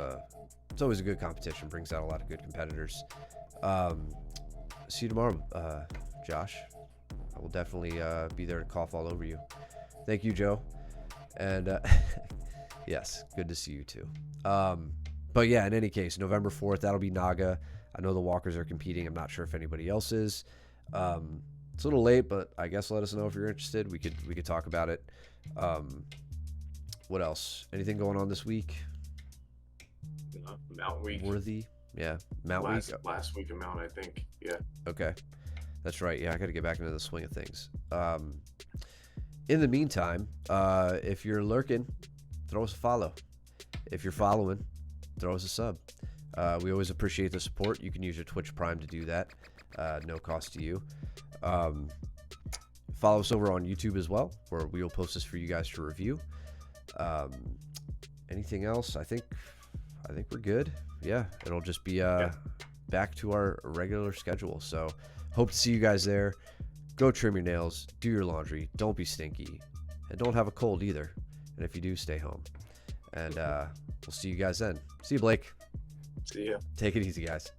it's always a good competition, brings out a lot of good competitors. See you tomorrow, Josh. I will definitely be there to cough all over you. Thank you, Joe. And yes, good to see you too. But yeah, in any case, November 4th, that'll be Naga. I know the walkers are competing. I'm not sure if anybody else is. It's a little late, but I guess let us know if you're interested. We could talk about it. What else? Anything going on this week? Mount Week. Worthy? Yeah, Mount Week. Last week of Mount, I think. Yeah. Okay, that's right. Yeah, I got to get back into the swing of things. In the meantime, if you're lurking, throw us a follow. If you're following, throw us a sub. We always appreciate the support. You can use your Twitch Prime to do that. No cost to you. Follow us over on YouTube as well, where we will post this for you guys to review. Anything else? I think we're good. Yeah, it'll just be back to our regular schedule. So hope to see you guys there. Go trim your nails, do your laundry, don't be stinky, and don't have a cold either. And if you do, stay home. And we'll see you guys then. See you, Blake. See ya. Take it easy, guys.